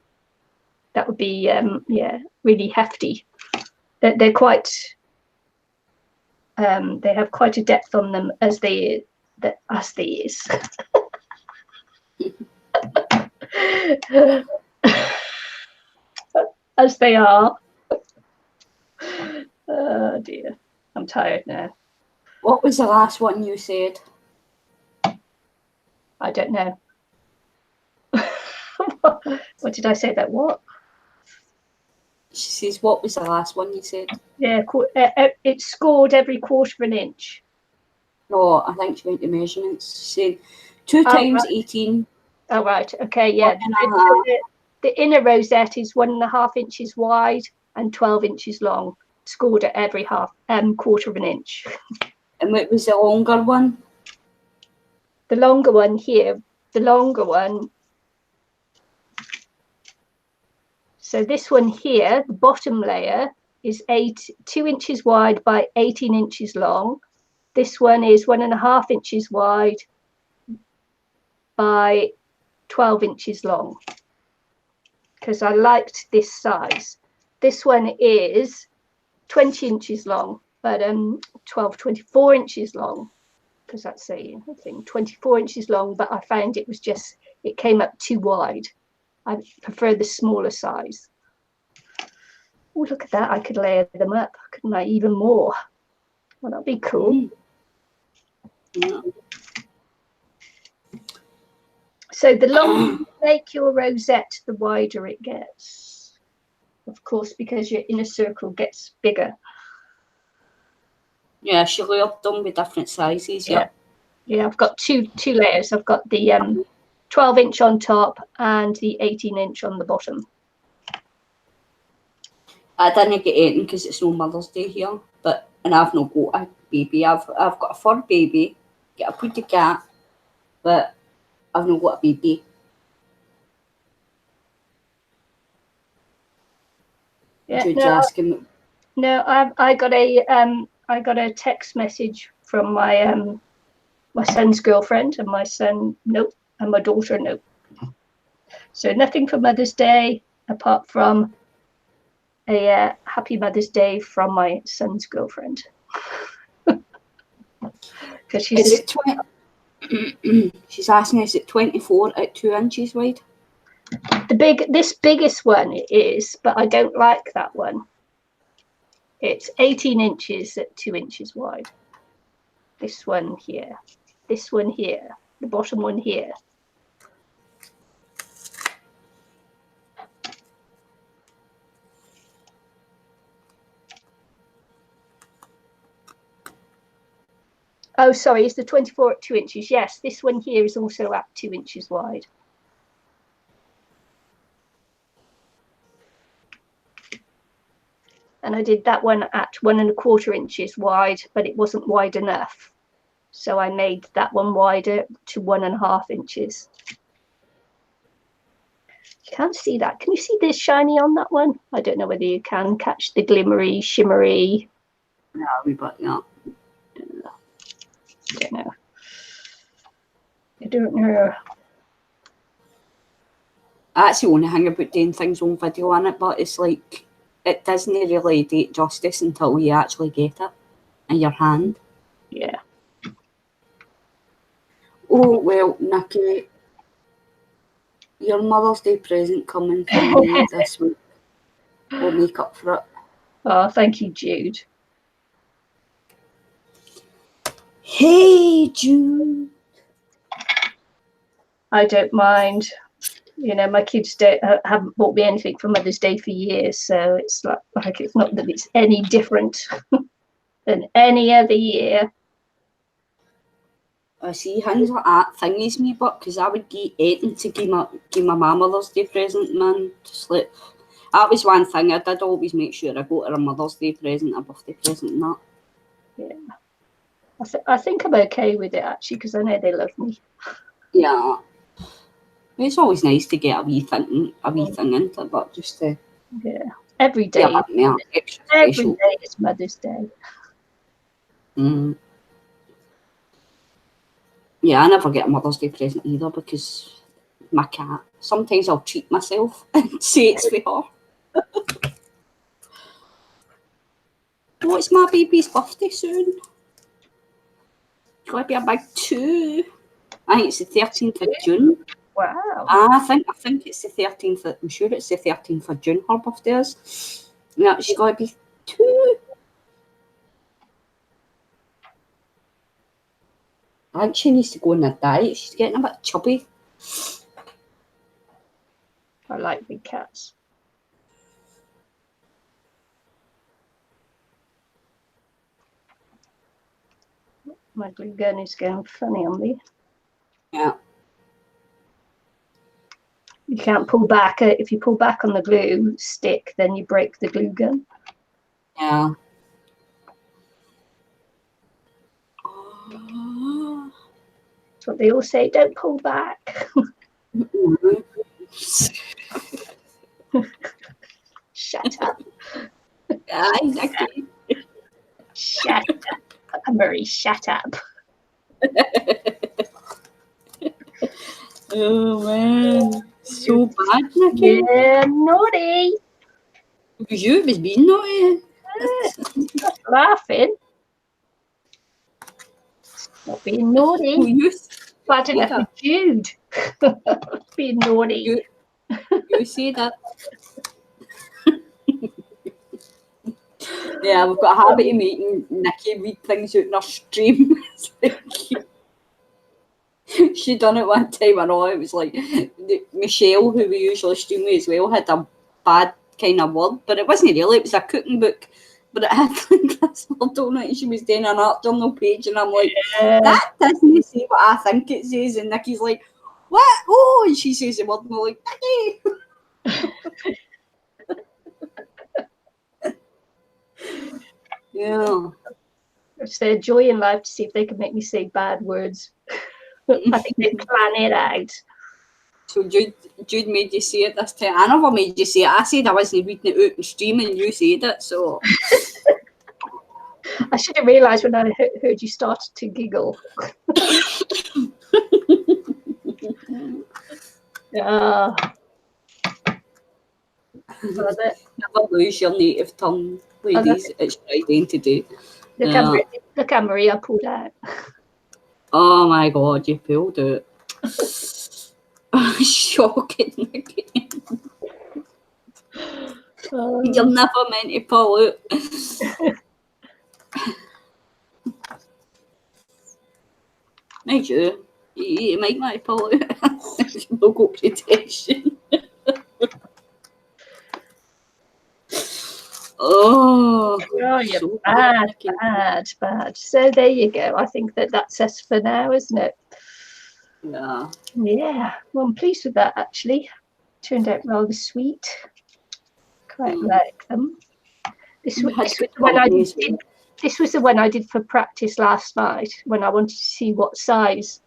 that would be yeah, really hefty. They're quite they have quite a depth on them as these. As they are. Oh dear, I'm tired now. What was the last one you said? I don't know. What did I say about what? She says, what was the last one you said? Yeah, it's scored every 1/4 inch. No, I think she went to measurements. She said 2 times 18. Oh, right. Okay, yeah. The inner rosette is 1.5 inches wide and 12 inches long, scored at every 1/4 inch. And what was the longer one? The longer one here, so this one here, the bottom layer, is 2 inches wide by 18 inches long. This one is 1.5 inches wide by 12 inches long, because I liked this size. This one is 20 inches long, but 24 inches long, because that's a thing, 24 inches long, but I found it came up too wide. I prefer the smaller size. Oh, look at that. I could layer them up, couldn't I? Even more. Well, that'd be cool. Yeah. So the longer you make your rosette, the wider it gets. Of course, because your inner circle gets bigger. Yeah, she layered them with different sizes. Yeah. Yeah, I've got two layers. I've got the 12-inch on top and the 18-inch on the bottom. I didn't get anything because it's no Mother's Day here, and I've not got a baby. I've got a fur baby, get a pretty cat, but I've not got a baby. Yeah, Jude's asking. No, I got a text message from my my son's girlfriend, and my son nope, and my daughter nope. So nothing for Mother's Day apart from a happy Mother's Day from my son's girlfriend. Because she's she's asking, is it 24 at 2 inches wide? this biggest one is, but I don't like that one. It's 18 inches at 2 inches wide. This one here, the bottom one here. Oh, sorry, it's the 24 at 2 inches. Yes, this one here is also at 2 inches wide. And I did that one at 1¼ inches wide, but it wasn't wide enough. So I made that one wider to 1½ inches. You can't see that. Can you see the shiny on that one? I don't know whether you can catch the glimmery, shimmery. No, we but no. I don't know. That's the only thing about doing things on video on it, but it's like it doesn't really do it justice until you actually get it in your hand. Yeah. Oh well, Nikki, your Mother's Day present coming from me this week. We'll make up for it. Oh, thank you, Jude. Hey, Jude. I don't mind. You know, my kids haven't bought me anything for Mother's Day for years, so it's like it's not that it's any different than any other year. I see things like that thingies me, but because I would get anything to give my Mother's Day present, man. Just like that was one thing I did always make sure I got her a Mother's Day present, a birthday present, and that. Yeah, I think I'm okay with it actually because I know they love me. Yeah. It's always nice to get a wee thing into it, but just to every day. Yeah, every day is Mother's Day. Mm. Yeah, I never get a Mother's Day present either because my cat. Sometimes I'll treat myself and say it's for her. Oh, it's my baby's birthday soon. It's going to be a big 2. I think it's the 13th of June. Wow. I think it's the 13th. I'm sure it's the 13th of June. Her birthday is. Yeah, she's got to be 2. I think she needs to go on a diet. She's getting a bit chubby. I like big cats. My glue gun is going funny on me. Yeah. You can't pull back. If you pull back on the glue stick, then you break the glue gun. Yeah. That's what they all say. Don't pull back. Shut up. Yeah, exactly. Shut up. Marie, shut up. Oh, man. So bad, Nikki. Yeah, naughty. You was being naughty. Stop laughing. Not being naughty. Oh, you Bad enough with Jude. Being naughty. You say that. Yeah, we've got a habit of making Nikki read things out in our stream. She done it one time, I know, it was like Michelle, who we usually stream with as well, had a bad kind of word, but it wasn't really, it was a cooking book, but it had like this word on it, and she was doing an art journal page, and I'm like, that doesn't say what I think it says, and Nikki's like, what? Oh, and she says the word, and we're like, Nikki! Yeah. It's their joy in life to see if they can make me say bad words. I think they plan it out. So Jude made you say it this time. I never made you say it. I said I wasn't reading it out and streaming, you said it, so... I should have realised when I heard you started to giggle. Yeah. Never lose your native tongue, ladies. It's Friday today. Look at Maria pulled out. Oh my god, you pulled it. Shocking again. You're never meant to pull out. Mind you might want to pull out. Local protection. Oh, you're so bad. So there you go. I think that's us for now, isn't it? Yeah. Yeah. Well, I'm pleased with that, actually. Turned out rather sweet. Quite like them. This was the one I did for practice last night when I wanted to see what size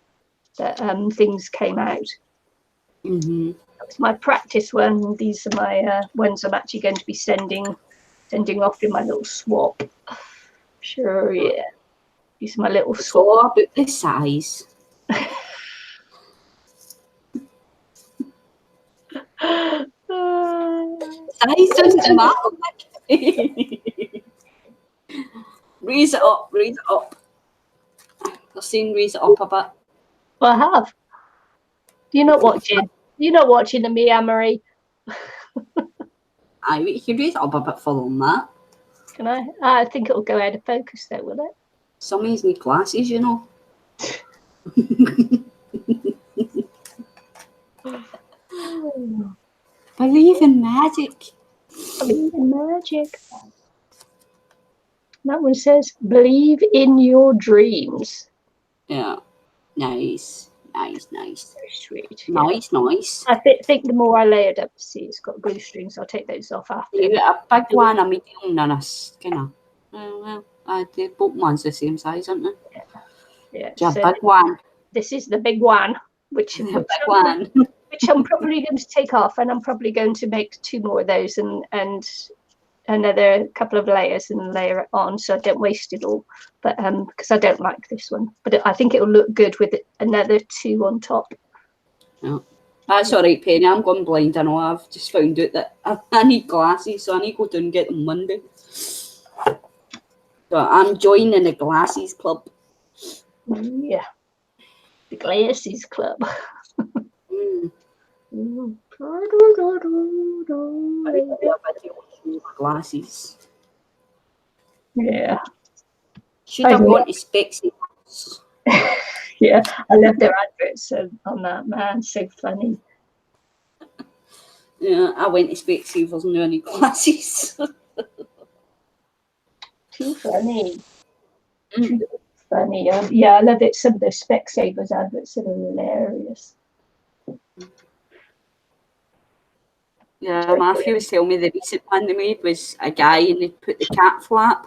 that things came out. Mm-hmm. That was my practice one. These are my ones I'm actually going to be sending off in my little swap. Sure, yeah. These are my little swap. All about the size. Size doesn't matter. Raise it up. I've seen raise it up a bit. Well, I have. You're not watching the me, Anne-Marie. You can raise it up a bit further than that. Can I? I think it'll go out of focus though, will it? Some of these need glasses, you know. Believe in magic. Believe in magic. That one says, believe in your dreams. Yeah. Nice. Very sweet. Nice. I think the more I lay it up, see, it's got glue strings. I'll take those off after. You got a big one, a medium, and a skinner. Well, the both ones the same size, aren't they? Yeah. So a big one. This is the big one, which I'm probably going to take off, and I'm probably going to make 2 more of those and another couple of layers and layer it on so I don't waste it all. But because I don't like this one, but I think it'll look good with another 2 on top. Yeah. That's all right, Penny. I'm going blind. I know. I've just found out that I need glasses, so I need to go down and get them Monday. So I'm joining the glasses club. Yeah, the glasses club. Glasses. Yeah. Should have gone to Specsavers. Yeah, I love their adverts on that, man. So funny. Yeah, I went to Specsavers and now I need glasses. Too funny. Too funny. Yeah, I love it. Some of the Specsavers adverts are hilarious. Yeah, Matthew was telling me the recent one they made was a guy and they put the cat flap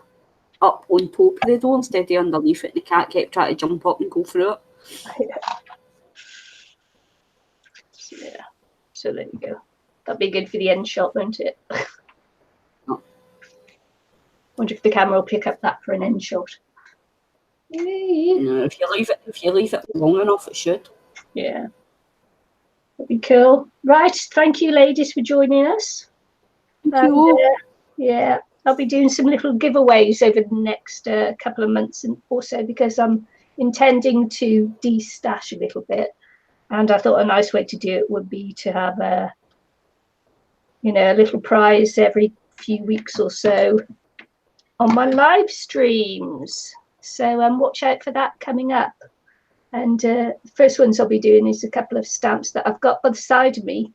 up on top of the door instead of underneath it, and the cat kept trying to jump up and go through it. Yeah. So there you go. That'd be good for the end shot, won't it? Oh. Wonder if the camera will pick up that for an end shot. No, if you leave it long enough, it should. Yeah. That'd be cool. Right, thank you, ladies, for joining us. Thank you. Yeah, I'll be doing some little giveaways over the next couple of months and also because I'm intending to de-stash a little bit. And I thought a nice way to do it would be to have a little prize every few weeks or so on my live streams. So watch out for that coming up. And the first ones I'll be doing is a couple of stamps that I've got by the side of me.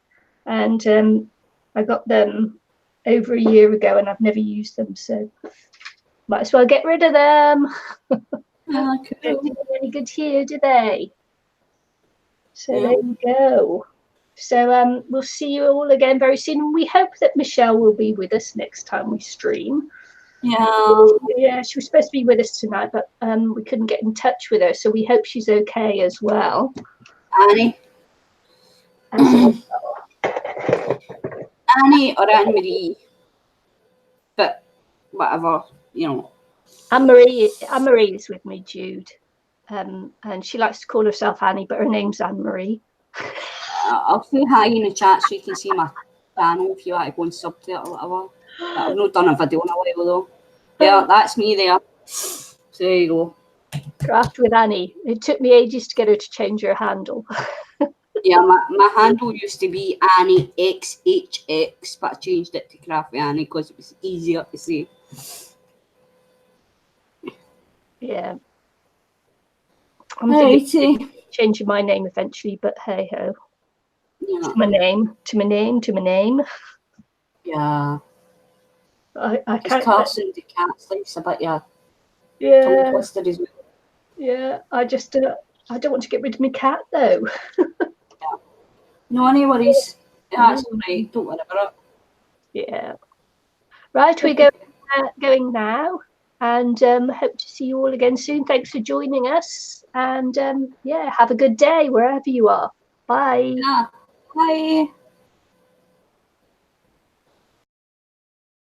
And I got them over a year ago and I've never used them. So might as well get rid of them. Don't do any good here, do they? So there you go. So we'll see you all again very soon. We hope that Michelle will be with us next time we stream. Yeah, she was supposed to be with us tonight, but we couldn't get in touch with her, so we hope she's okay as well. Annie. Annie or Anne-Marie. But whatever, you know. Anne-Marie is with me, Jude. And she likes to call herself Annie, but her name's Anne-Marie. I'll say hi in the chat so you can see my channel if you want to go and sub to it or whatever. But I've not done a video in a while though. Yeah, that's me there. So there you go. Craft with Annie. It took me ages to get her to change her handle. Yeah, my handle used to be Annie XHX, but I changed it to Craft with Annie because it was easier to say. Yeah. I'm thinking of changing my name eventually, but hey ho. Yeah. To my name. Yeah. I can't. Carsondcat life's a bit tongue twisted as well. Yeah, I don't want to get rid of my cat though. Yeah. No, any worries. Yeah, it's all right. Don't worry about it. Yeah. Right, we're going now, and hope to see you all again soon. Thanks for joining us, and yeah, have a good day wherever you are. Bye. Yeah. Bye.